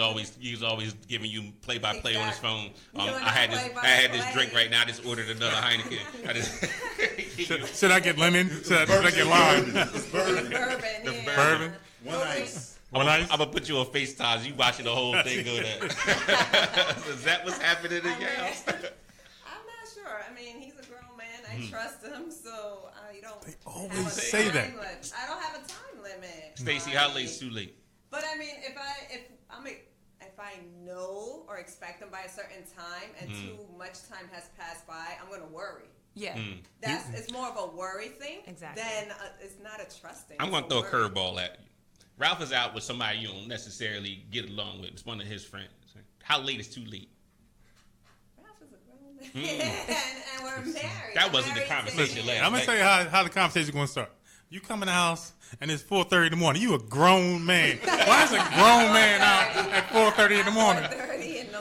always giving you play-by-play on his phone. I Play-by-play. had this drink right now. I just ordered another Heineken. Should I get lemon? Should I get lime? Bourbon. One ice. I'm gonna put you on FaceTime. You watching the whole thing go there. Is that what's happening in your house? I'm not sure. I mean, he's a grown man. I trust him, so I don't. They always say that. I don't have a time limit. Stacey, how late's too late? But I mean, if I know or expect them by a certain time and too much time has passed by, I'm gonna worry. Yeah, it's more of a worry thing. Exactly. Than it's not a trust thing. I'm gonna throw a curveball at you. Ralph is out with somebody you don't necessarily get along with. It's one of his friends. How late is too late? Ralph is a grown man, and we're married. That wasn't the conversation last night. I'm gonna tell you how the conversation is gonna start. You come in the house and it's 4:30 in the morning. You a grown man. Why is a grown man out at 4:30 in the morning?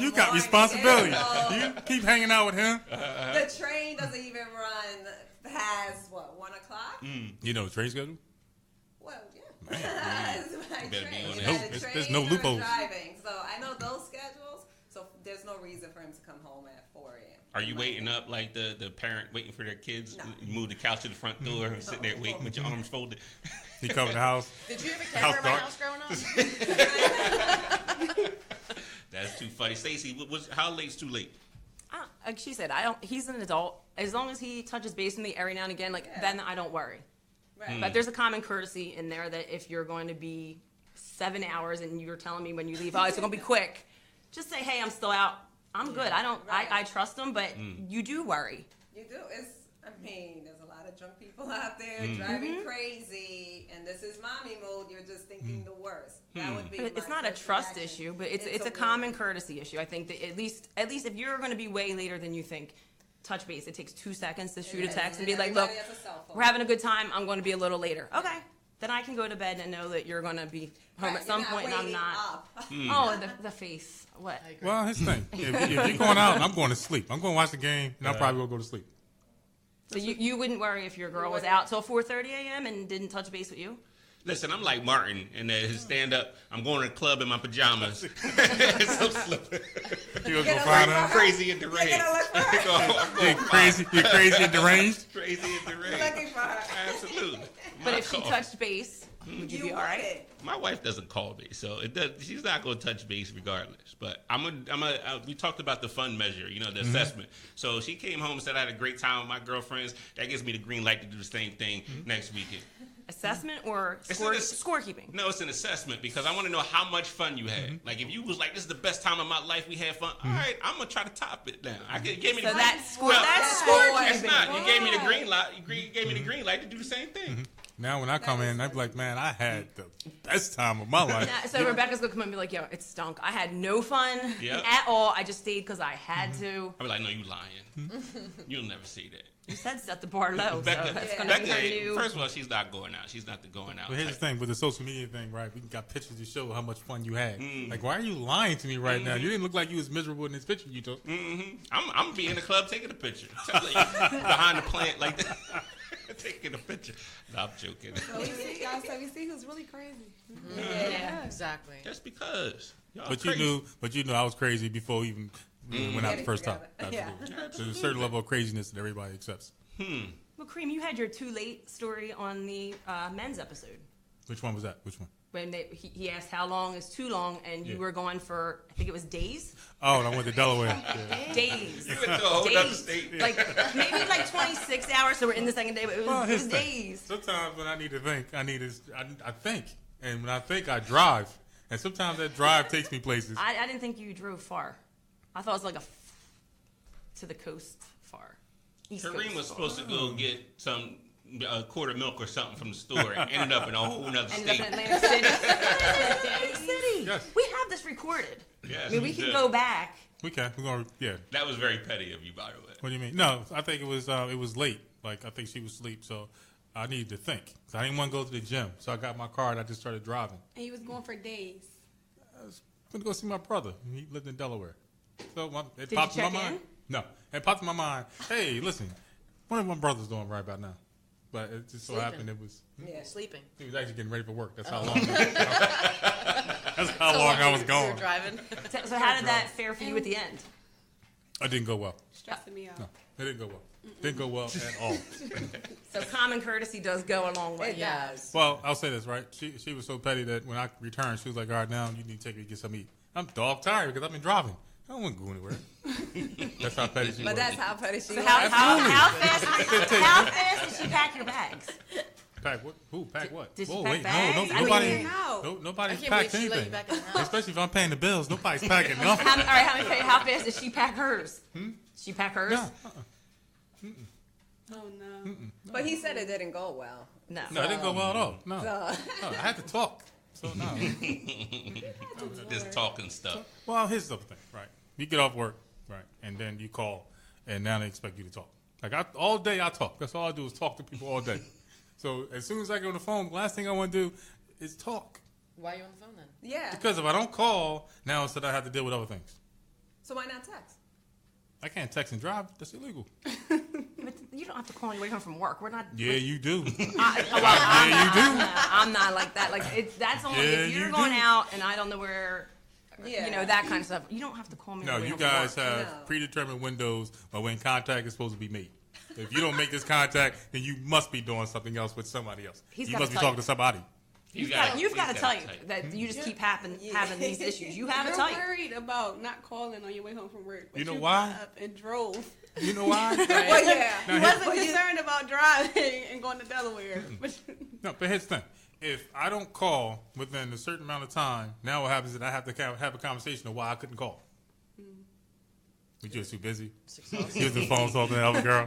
You got responsibility. You keep hanging out with him. The train doesn't even run past 1 o'clock. You know the train schedule? Well, yeah. There's no loopholes. Driving, so I know those schedules. So there's no reason for him to come home at 4 a.m. Are you waiting up like the parent waiting for their kids? No. You move the couch to the front door and sit there waiting with your arms folded. He come in the house. Did you have a camera in my house growing up? That's too funny. Stacey, how late's too late? Like she said, he's an adult. As long as he touches base with me every now and again, then I don't worry. Right. But there's a common courtesy in there that if you're going to be 7 hours and you're telling me when you leave, it's going to be quick, just say, hey, I'm still out. I'm good. I trust them, but you do worry. You do. There's a lot of drunk people out there driving crazy, and this is mommy mode. You're just thinking the worst. That would be. It's not a trust issue, but it's a common courtesy issue. I think that at least if you're going to be way later than you think, touch base. It takes 2 seconds to shoot a text and be like, look, we're having a good time. I'm going to be a little later. Okay. Then I can go to bed and know that you're going to be home at some point and I'm not. Oh, the face. What? Well, here's the thing. If you're going out, I'm going to sleep. I'm going to watch the game, and I'll probably go to sleep. So you wouldn't worry if your girl was out till 4:30 a.m. and didn't touch base with you? Listen, I'm like Martin in his stand-up. I'm going to the club in my pajamas. So slippery. You go find her? Crazy and deranged. You're crazy and deranged? Crazy and deranged. Looking for her. Absolutely. But if she touched base, would you be all right? My wife doesn't call me, so she's not going to touch base regardless. But we talked about the fun measure, the assessment. So she came home and said I had a great time with my girlfriends. That gives me the green light to do the same thing next weekend. Assessment or scorekeeping? No, it's an assessment because I want to know how much fun you had. Like if you was like, this is the best time of my life, we had fun. All right, I'm gonna try to top it now. You gave me the that's scorekeeping. That's not. You gave me the green light. You gave me the green light to do the same thing. Now when I come in, I'm like, man, I had the best time of my life. So Rebecca's gonna come in and be like, yo, it stunk. I had no fun at all. I just stayed because I had to. I'll be like, no, you lying. You'll never see that. You said set the bar low. Becca, so that's gonna be her new. First of all, she's not going out. She's not the going out. But here's the thing with the social media thing, right? We got pictures to show how much fun you had. Like, why are you lying to me right now? You didn't look like you was miserable in this picture you took. I'm gonna be in the club taking a picture, behind the plant like that. Taking a picture. No, I'm joking. So we see who's really crazy. Yeah, exactly. Just because. But you knew I was crazy before even went out the first time. Absolutely. There's a certain level of craziness that everybody accepts. Well, Kareem, you had your too late story on the men's episode. Which one was that? Which one? When he asked how long is too long, and you were going for, I think it was days. Oh, and I went to Delaware. Days. You went to a whole other state. Like maybe like 26 hours. So we're in the second day, but it was days. Sometimes when I need to think, I think, and when I think, I drive, and sometimes that drive takes me places. I didn't think you drove far. I thought it was like to the coast far. East Kareem Coast. was supposed to go get some quart of milk or something from the store and ended up in a whole nother state. Ended up in Atlantic City. Yes. We have this recorded. Yes, I mean, we can go back. We can. We're going to, yeah. That was very petty of you, by the way. What do you mean? No, I think it was late. Like, I think she was asleep, so I needed to think. So I didn't want to go to the gym, so I got my car and I just started driving. And he was going for days. I was going to go see my brother. He lived in Delaware. So it Did popped you in my check mind. No. It popped in my mind. Hey, listen, what are my brothers doing right about now? But it just so happened it was... Yeah, sleeping. He was actually getting ready for work. That's how long. That's how long I was You gone. were driving. So how did that fare for you at the end? It didn't go well. Stressing me out. No, it didn't go well. Didn't go well at all. So common courtesy does go a long way. It does. Well, I'll say this, right? She was so petty that when I returned, she was like, all right, now you need to take me to get something to eat. I'm dog tired because I've been driving. I don't want to go anywhere. That's how petty she was. But that's how petty she So was. how fast did she pack your bags? Pack what? Who? Pack what? Did she Whoa, pack wait, bags? no, I nobody. didn't know. Nobody's I can't packed believe she let anything. you back in the house. Especially if I'm paying the bills. Nobody's packing nothing. All right, how fast did she pack hers? She pack hers? No. Oh no. But he said it didn't go well. No. No, it didn't go well at all. No. So- No, I had to talk. So no. Just talking stuff. Well, here's the thing, right? You get off work, right, and then you call, and now they expect you to talk. Like all day I talk. That's all I do is talk to people all day. So as soon as I get on the phone, the last thing I want to do is talk. Why are you on the phone then? Yeah. Because if I don't call, now instead I have to deal with other things. So why not text? I can't text and drive. That's illegal. But you don't have to call anybody home from work. We're not. Yeah, you do. You do. I'm not like that. Like that's only if you're going out and I don't know where. Yeah. You know, that kind of stuff. You don't have to call me. No, on the way you home from guys work. have predetermined windows of when contact is supposed to be made. If you don't make this contact, then you must be doing something else with somebody else. He's You gotta must be tell talking you. to somebody. You've got to tell you that you just keep having these issues. You have to tell you. You're worried about not calling on your way home from work. But You know why? got up and drove. You know why? Well, yeah. Now, He here- wasn't concerned about driving and going to Delaware. But No, but here's the thing. If I don't call within a certain amount of time, now what happens is I have to have a conversation of why I couldn't call. We just too busy. Using the phone talking to the other girl.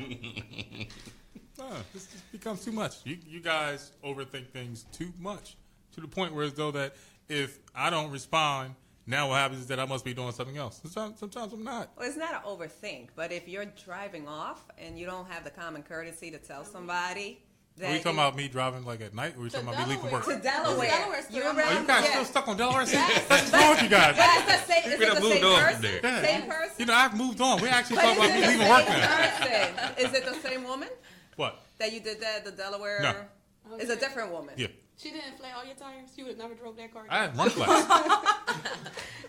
This just becomes too much. You guys overthink things too much to the point where as though that if I don't respond, now what happens is that I must be doing something else. Sometimes I'm not. Well, it's not an overthink, but if you're driving off and you don't have the common courtesy to tell somebody that Are you talking about me driving like at night, or are you talking about me leaving work? to Delaware. You're Oh, around. you guys yeah. still stuck on Delaware? What's wrong with you guys? But it's the same. Is We it done the moved same on person? there. Yeah. Same person. You know, I've moved on. We're actually But talking about is me it the leaving work same now. person? Is it the same woman What? that you did that? The Delaware. No. It's a different woman. Yeah. she didn't flat all your tires. You would have never drove that car. I had run flats.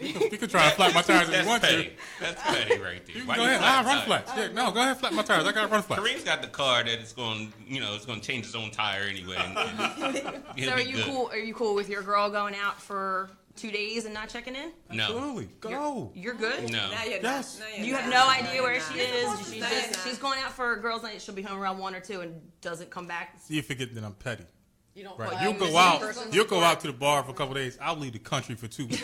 You can try to flat my tires if That's you want petty. to. That's petty right there. You Why can go you ahead. flat I have run tires? flats. Yeah, no, go ahead, flat my tires. I got run flats. Kareem's got the car that it's going, it's going to change its own tire anyway. And So are you cool? Are you cool with your girl going out for 2 days and not checking in? No. Absolutely. Go. You're good. No. Now you're Yes. not. No, you're You have not. no idea where she is. No, you're not. She's going out for a girls' night. She'll be home around 1 or 2 and doesn't come back. See, you forget that I'm petty. You don't. Right. Well, You'll you go miss out. the person You'll at go work. out to the bar for a couple of days. I'll leave the country for 2 weeks.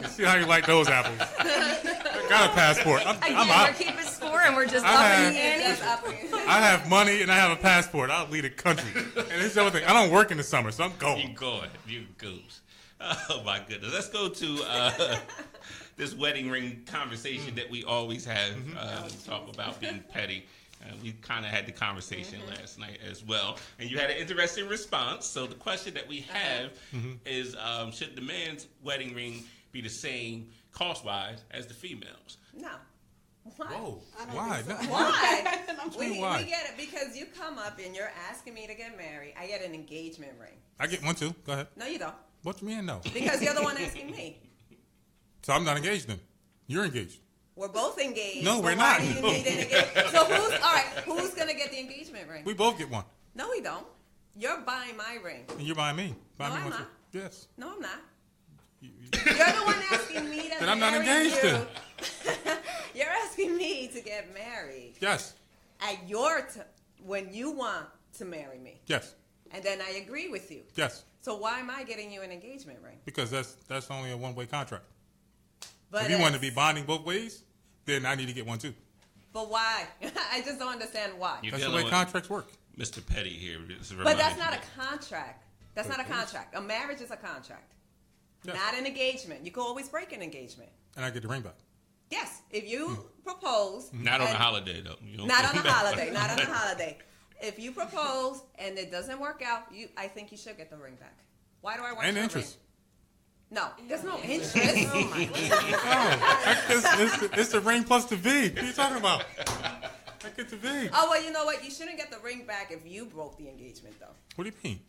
See how you like those apples. I got a passport. I'm Again, out. we're keeping score and we're just I upping have- the ante. Just up. I have money and I have a passport. I'll leave the country. And here's the other thing. I don't work in the summer, so I'm You going. going. You goose. Oh, my goodness. Let's go to this wedding ring conversation that we always have. Talk about being petty. We kind of had the conversation last night as well. And you had an interesting response. So the question that we have is, should the man's wedding ring be the same cost-wise as the female's? No. Why? Whoa. Why? No. Why? me why. We get it because you come up and you're asking me to get married. I get an engagement ring. I get one too. Go ahead. No, you don't. What you mean no? Because you're the one asking me. So I'm not engaged then. You're engaged. We're both engaged. No, but we're why not. do you need an engagement? So who's gonna get the engagement ring? We both get one. No, we don't. You're buying my ring. And you're buying me. Buy No, me I'm one not. too. Yes. No, I'm not. You're the one asking me to Then I'm not marry engaged you. then. You're asking me to get married Yes. at your when you want to marry me, Yes. and then I agree with you. Yes. So why am I getting you an engagement ring? Because that's only a one-way contract. But If you want to be bonding both ways, then I need to get one too. But why? I just don't understand why. That's the way contracts work. Mr. Petty here. But that's not a contract. That's not a contract. A marriage is a contract, not an engagement. You can always break an engagement. And I get the ring back. Yes, if you propose. Not on a holiday, though. Not on a holiday. Not on a holiday. If you propose and it doesn't work out, I think you should get the ring back. Why do I want and your interest? Ring? No, there's no interest. Oh my God. It's the ring plus the V. What are you talking about? I get the V. Oh, well, you know what? You shouldn't get the ring back if you broke the engagement, though. What do you mean?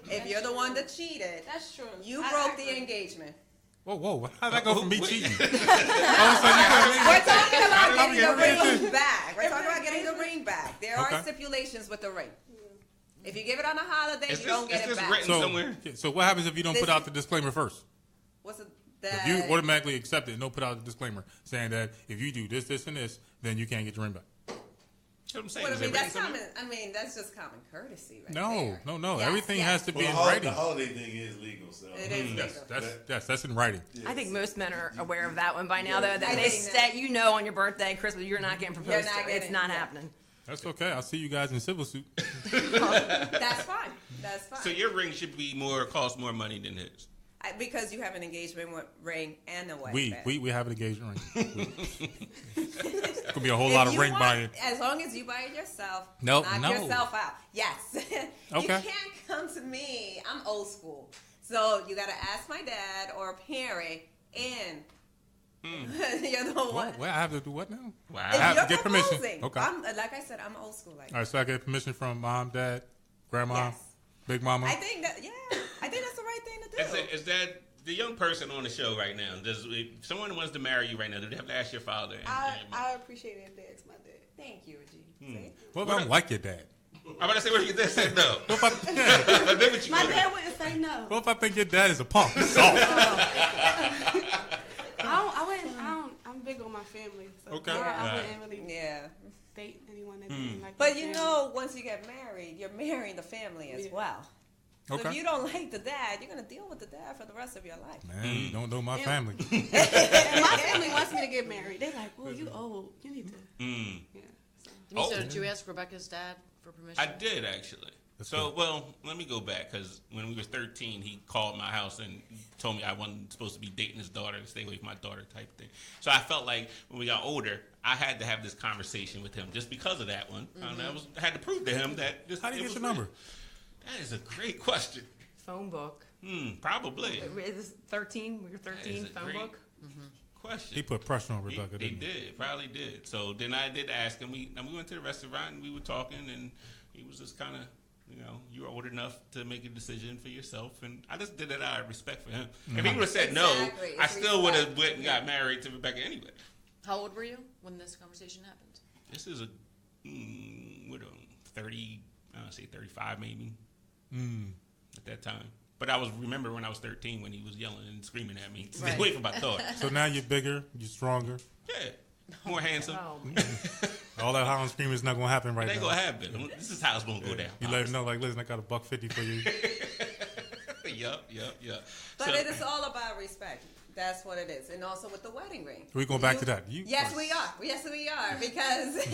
If you're the one that cheated, that's true. You broke the engagement. Whoa. How'd that go from me cheating? We're talking about getting the ring back. We're talking about getting the ring back. There are stipulations with the ring. If you give it on a holiday, you don't get it back. Written somewhere? So what happens if you don't put out the disclaimer first? What's it? If you automatically accept it and don't put out the disclaimer saying that if you do this, this, and this, then you can't get your ring back. What I'm saying, that's just common courtesy, right? No. Yes, everything has to be in writing. writing. The holiday thing is legal, so it is legal. That's in writing. I think most men are aware of that one by now, though. That they set, on your birthday, Christmas, you're not getting proposed to. It's not happening. That's okay. I'll see you guys in civil suit. That's fine. That's fine. So your ring should be cost more money than his. Because you have an engagement ring and a wedding band. We have an engagement ring. It's gonna be a whole lot of ring buying. As long as you buy it yourself, knock yourself out. Yes. You can't come to me. I'm old school. So you got to ask my dad or a parent and you're the one. Well, I have to do what now? Wow. I have to get permission. Okay. Like I said, I'm old school. All right, so I get permission from mom, dad, grandma, big mama. I think that's the right thing to do. Is that the young person on the show right now? If someone wants to marry you right now, do they have to ask your father? I appreciate it if they ask my dad. Thank you, Reggie. What if I don't like your dad? I'm about to say, what if your dad said no? My dad wouldn't say no. What if I think your dad is a punk? I'm big on my family. So okay. I wouldn't really date anyone that didn't like But my you family. know, once you get married, you're marrying the family as well. So if you don't like the dad, you're going to deal with the dad for the rest of your life. Man, you don't know my family. And my family wants me to get married. They're like, well, you old. You need to. So did you ask Rebecca's dad for permission? I did, actually. Let me go back, because when we were 13, he called my house and told me I wasn't supposed to be dating his daughter, stay away from my daughter type thing. So I felt like when we got older, I had to have this conversation with him just because of that one. I had to prove to him that this. How do you get your number? That is a great question. Phone book. Probably. Is 13? We were 13. Phone book. Question. He put pressure on Rebecca. He did. Probably did. So then I did ask him. We went to the restaurant and we were talking, and he was just kind of, you are old enough to make a decision for yourself, and I just did it out of respect for him. If he would have said no, I still would have went and got married to Rebecca anyway. How old were you when this conversation happened? This is 35 maybe. At that time. But I remember when I was 13 when he was yelling and screaming at me. Stay away from my daughter. So now you're bigger, you're stronger. Yeah. More handsome. All that hollering screaming is not going to happen right now. It ain't going to happen. This is how it's going to go down. You let him know, like, listen, I got $150 for you. Yup. But it is all about respect. That's what it is. And also with the wedding ring. We're going back to that. Yes, we are. Because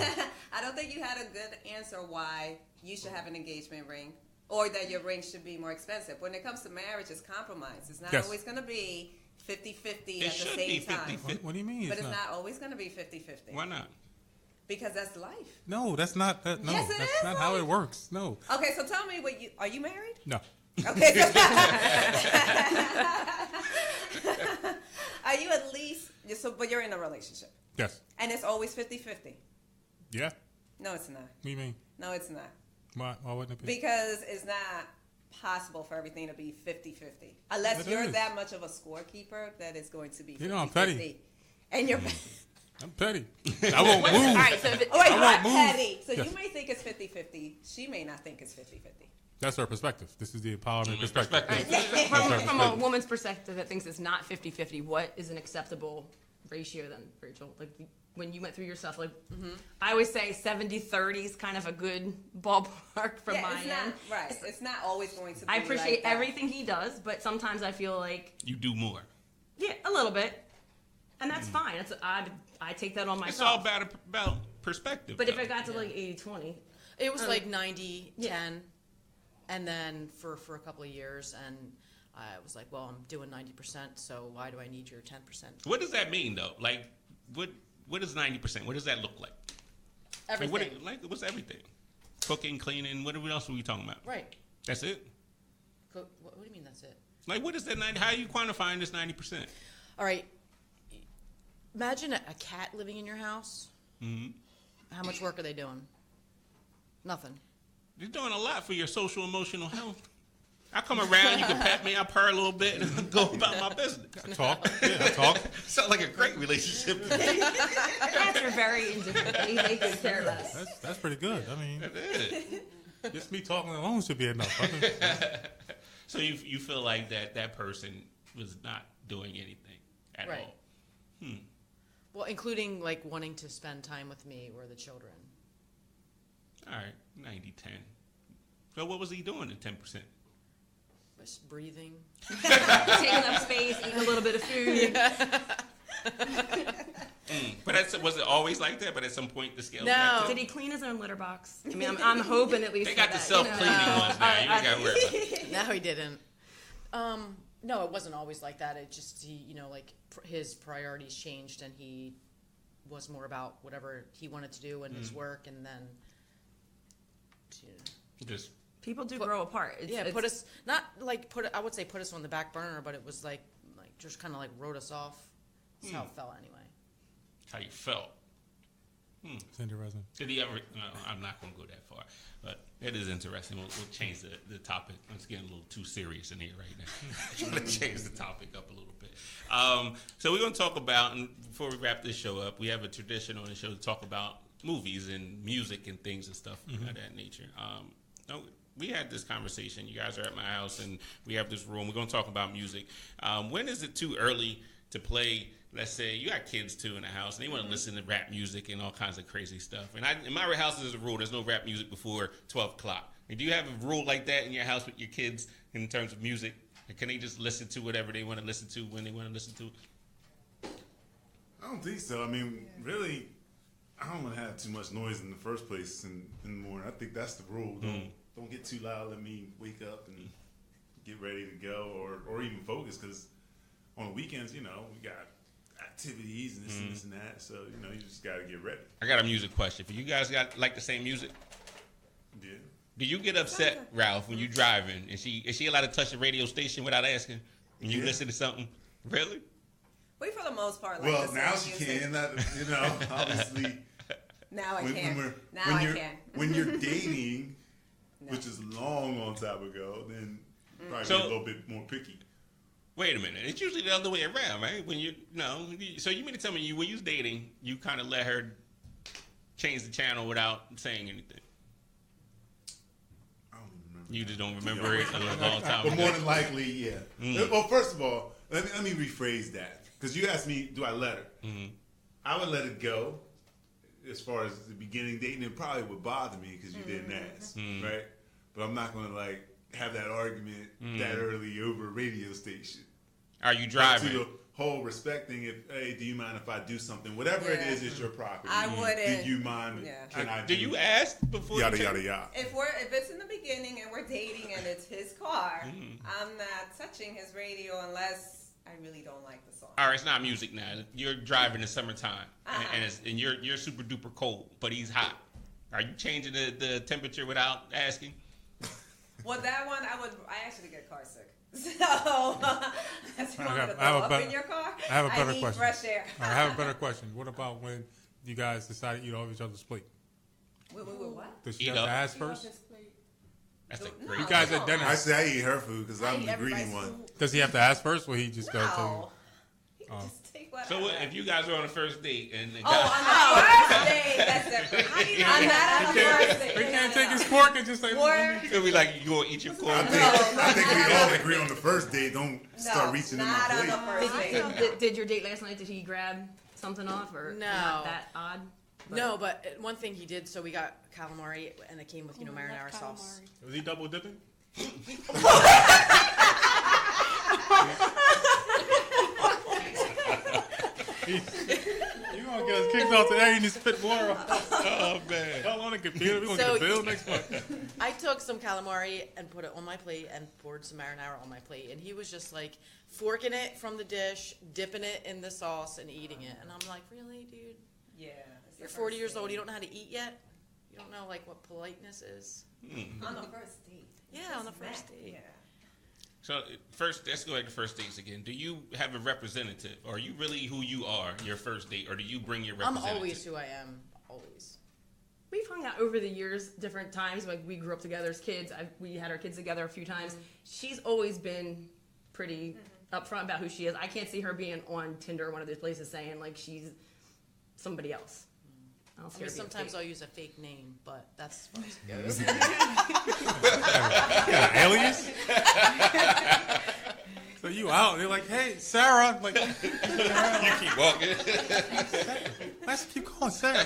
I don't think you had a good answer why you should have an engagement ring or that your ring should be more expensive. When it comes to marriage, it's compromise. It's not always going to be 50-50 at the same time. What do you mean? But it's not always going to be 50-50. Why not? Because that's life. No, that's not. That's not how it works. No. Okay, so tell me, are you married? No. Okay. Are you at least, but you're in a relationship? Yes. And it's always 50-50? Yeah. No, it's not. What do you mean? No, it's not. Why wouldn't it be? Because it's not possible for everything to be 50-50. Unless you're that much of a scorekeeper that it's going to be 50-50. I'm petty. And you're I'm petty. I won't move. All right, so you're petty. So yes. You may think it's 50-50. She may not think it's 50-50. That's her perspective. This is the empowerment perspective. From a woman's perspective that thinks it's not 50-50, what is an acceptable ratio then, Rachel? Like when you went through your stuff, like I always say 70-30 is kind of a good ballpark from my end. Right. It's not always going to be I appreciate like everything he does, but sometimes I feel like... You do more. Yeah, a little bit. And that's fine. I take that on myself. It's all about perspective. But if it got to like 80-20. It was like 90-10. And then for a couple of years, and I was like, well, I'm doing 90%, so why do I need your 10%? What does that mean, though? Like, what is 90%? What does that look like? Everything. What's everything? Cooking, cleaning, what else are we talking about? Right. That's it? What do you mean that's it? Like, what is that 90? How are you quantifying this 90%? All right. Imagine a cat living in your house. Mm-hmm. How much work are they doing? Nothing. You're doing a lot for your social emotional health. I come around, you can pet me, I purr a little bit, and go about my business. I talk. Sounds like a great relationship. Cats are very indifferent. They take good care of us. That's pretty good. I mean, just me talking alone should be enough. So you feel like that person was not doing anything at all? Well, including like wanting to spend time with me or the children. All right, 90-10. So what was he doing at 10%? Just breathing. Taking up space, eating a little bit of food. But was it always like that? But at some point the scale. No. Did he clean his own litter box? I mean, I'm hoping at least. They got the self-cleaning ones now. You ain't got to worry about it. No, he didn't. No, it wasn't always like that. It just his priorities changed, and he was more about whatever he wanted to do and his work, and then just people do grow apart. Put us not like I would say put us on the back burner, but it was like just kind of like wrote us off. That's how it felt anyway. How you felt. It's interesting. Did he ever? No, I'm not going to go that far, but it is interesting. We'll change the topic. It's getting a little too serious in here right now. I'm going to change the topic up a little bit. So we're going to talk about, and before we wrap this show up, we have a tradition on the show to talk about movies and music and things and stuff of that nature. We had this conversation. You guys are at my house, and we have this room. We're going to talk about music. When is it too early to play? Let's say you got kids too in the house, and they want to listen to rap music and all kinds of crazy stuff. And in my house, there's a rule: there's no rap music before 12 o'clock. And do you have a rule like that in your house with your kids in terms of music? And can they just listen to whatever they want to listen to when they want to listen to it? I don't think so. I mean, really, I don't want to have too much noise in the first place in the morning. I think that's the rule. Don't get too loud. Let me wake up and get ready to go, or even focus. Because on the weekends, we got activities and this and that. So you just got to get ready. I got a music question for you guys. Got like the same music? Yeah. Do you get upset, Ralph, when you driving? Is she allowed to touch the radio station without asking? When you listen to something? Really? We, for the most part, like well, now she can. Obviously. Now I can. When you're dating, which is a long time ago, then probably a little bit more picky. Wait a minute. It's usually the other way around, right? So you mean to tell me when you was dating, you kind of let her change the channel without saying anything? I don't remember. You just don't remember it a long time But ago. more than likely, yeah. Well, first of all, let me rephrase that. Because you asked me, do I let her? I would let it go as far as the beginning dating. It probably would bother me because you didn't ask, right? But I'm not going to have that argument that early over a radio station. Are you driving? To the whole respecting hey, do you mind if I do something? Whatever it is, it's your property. I wouldn't. Do you mind? Can I do you ask before? Yada, yada, yada. If it's in the beginning and we're dating and it's his car, I'm not touching his radio unless I really don't like the song. All right, it's not music now. You're driving in summertime, and you're super duper cold, but he's hot. Are you changing the temperature without asking? Well, that one, I actually get car sick. So, that's why I'm up in your car. I have a better need question. Fresh air. I have a better question. What about when you guys decide to eat off each other's plate? Wait, what? Does she have to ask first? That's a great. You guys at dinner. I say I eat her food because I'm the greedy one. Does he have to ask first, or he just goes to? So if you guys are on a first date and the on the first date, that's different. I'm not on the first date. He can't take his fork and just say. It'll be like you gonna eat your corn. I think we all agree on the first date. Don't start reaching in my plate. Not on the first date. Did your date last night? Did he grab something off or not that odd? No, but one thing he did. So we got calamari, and it came with marinara sauce. Was he double dipping? You gonna get us kicked off today and you spit water off. Oh man. Y'all on the computer. We gonna get a bill next month. I took some calamari and put it on my plate and poured some marinara on my plate, and he was just like forking it from the dish, dipping it in the sauce, and eating it. And I'm like, really, dude? Yeah. You're 40 years old. You don't know how to eat yet? You don't know like what politeness is? On the first date. Yeah, on the first date. Yeah. So first, let's go back to first dates again. Do you have a representative? Are you really who you are, your first date, or do you bring your I'm representative? always who I am. Always. We've hung out over the years, different times. Like we grew up together as kids. We had our kids together a few times. She's always been pretty upfront about who she is. I can't see her being on Tinder or one of those places saying like she's somebody else. I mean, sometimes I'll use a fake name, but that's as far as it goes. Alias? So you out? They're like, hey, Sarah. Like, you keep walking. Let's keep calling Sarah.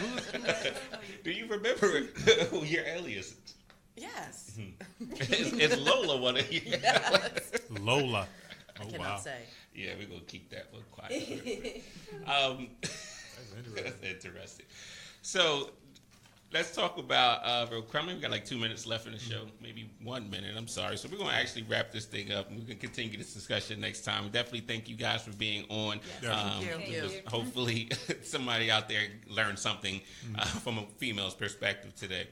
Do you remember who your alias is? Yes. Is Lola one of you? Yes. Lola. I cannot say. Yeah, we're gonna keep that one quiet. That's interesting. So let's talk about real quick. We got like 2 minutes left in the show, maybe 1 minute. I'm sorry. So we're going to actually wrap this thing up, and we can continue this discussion next time. We definitely thank you guys for being on. Thank you. Hopefully somebody out there learned something from a female's perspective today.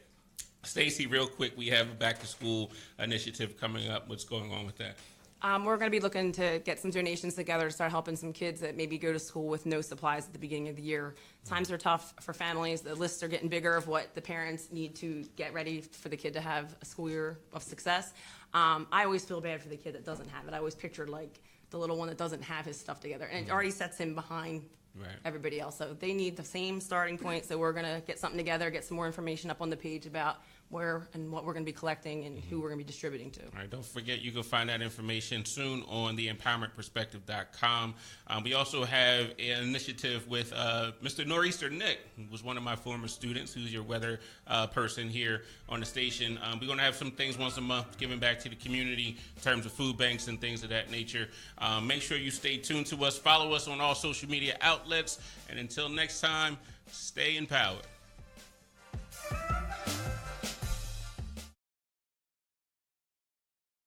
Stacy, real quick, we have a back-to-school initiative coming up. What's going on with that? We're going to be looking to get some donations together to start helping some kids that maybe go to school with no supplies at the beginning of the year. Times are tough for families. The lists are getting bigger of what the parents need to get ready for the kid to have a school year of success. I always feel bad for the kid that doesn't have it. I always picture like the little one that doesn't have his stuff together, and it already sets him behind everybody else. So they need the same starting point. So we're going to get something together, get some more information up on the page about where and what we're going to be collecting and who we're going to be distributing to. All right, don't forget you can find that information soon on the empowermentperspective.com. We also have an initiative with Mr. Nor'easter Nick, who was one of my former students, who's your weather person here on the station. We're going to have some things once a month giving back to the community in terms of food banks and things of that nature. Make sure you stay tuned to us. Follow us on all social media outlets. And until next time, stay empowered.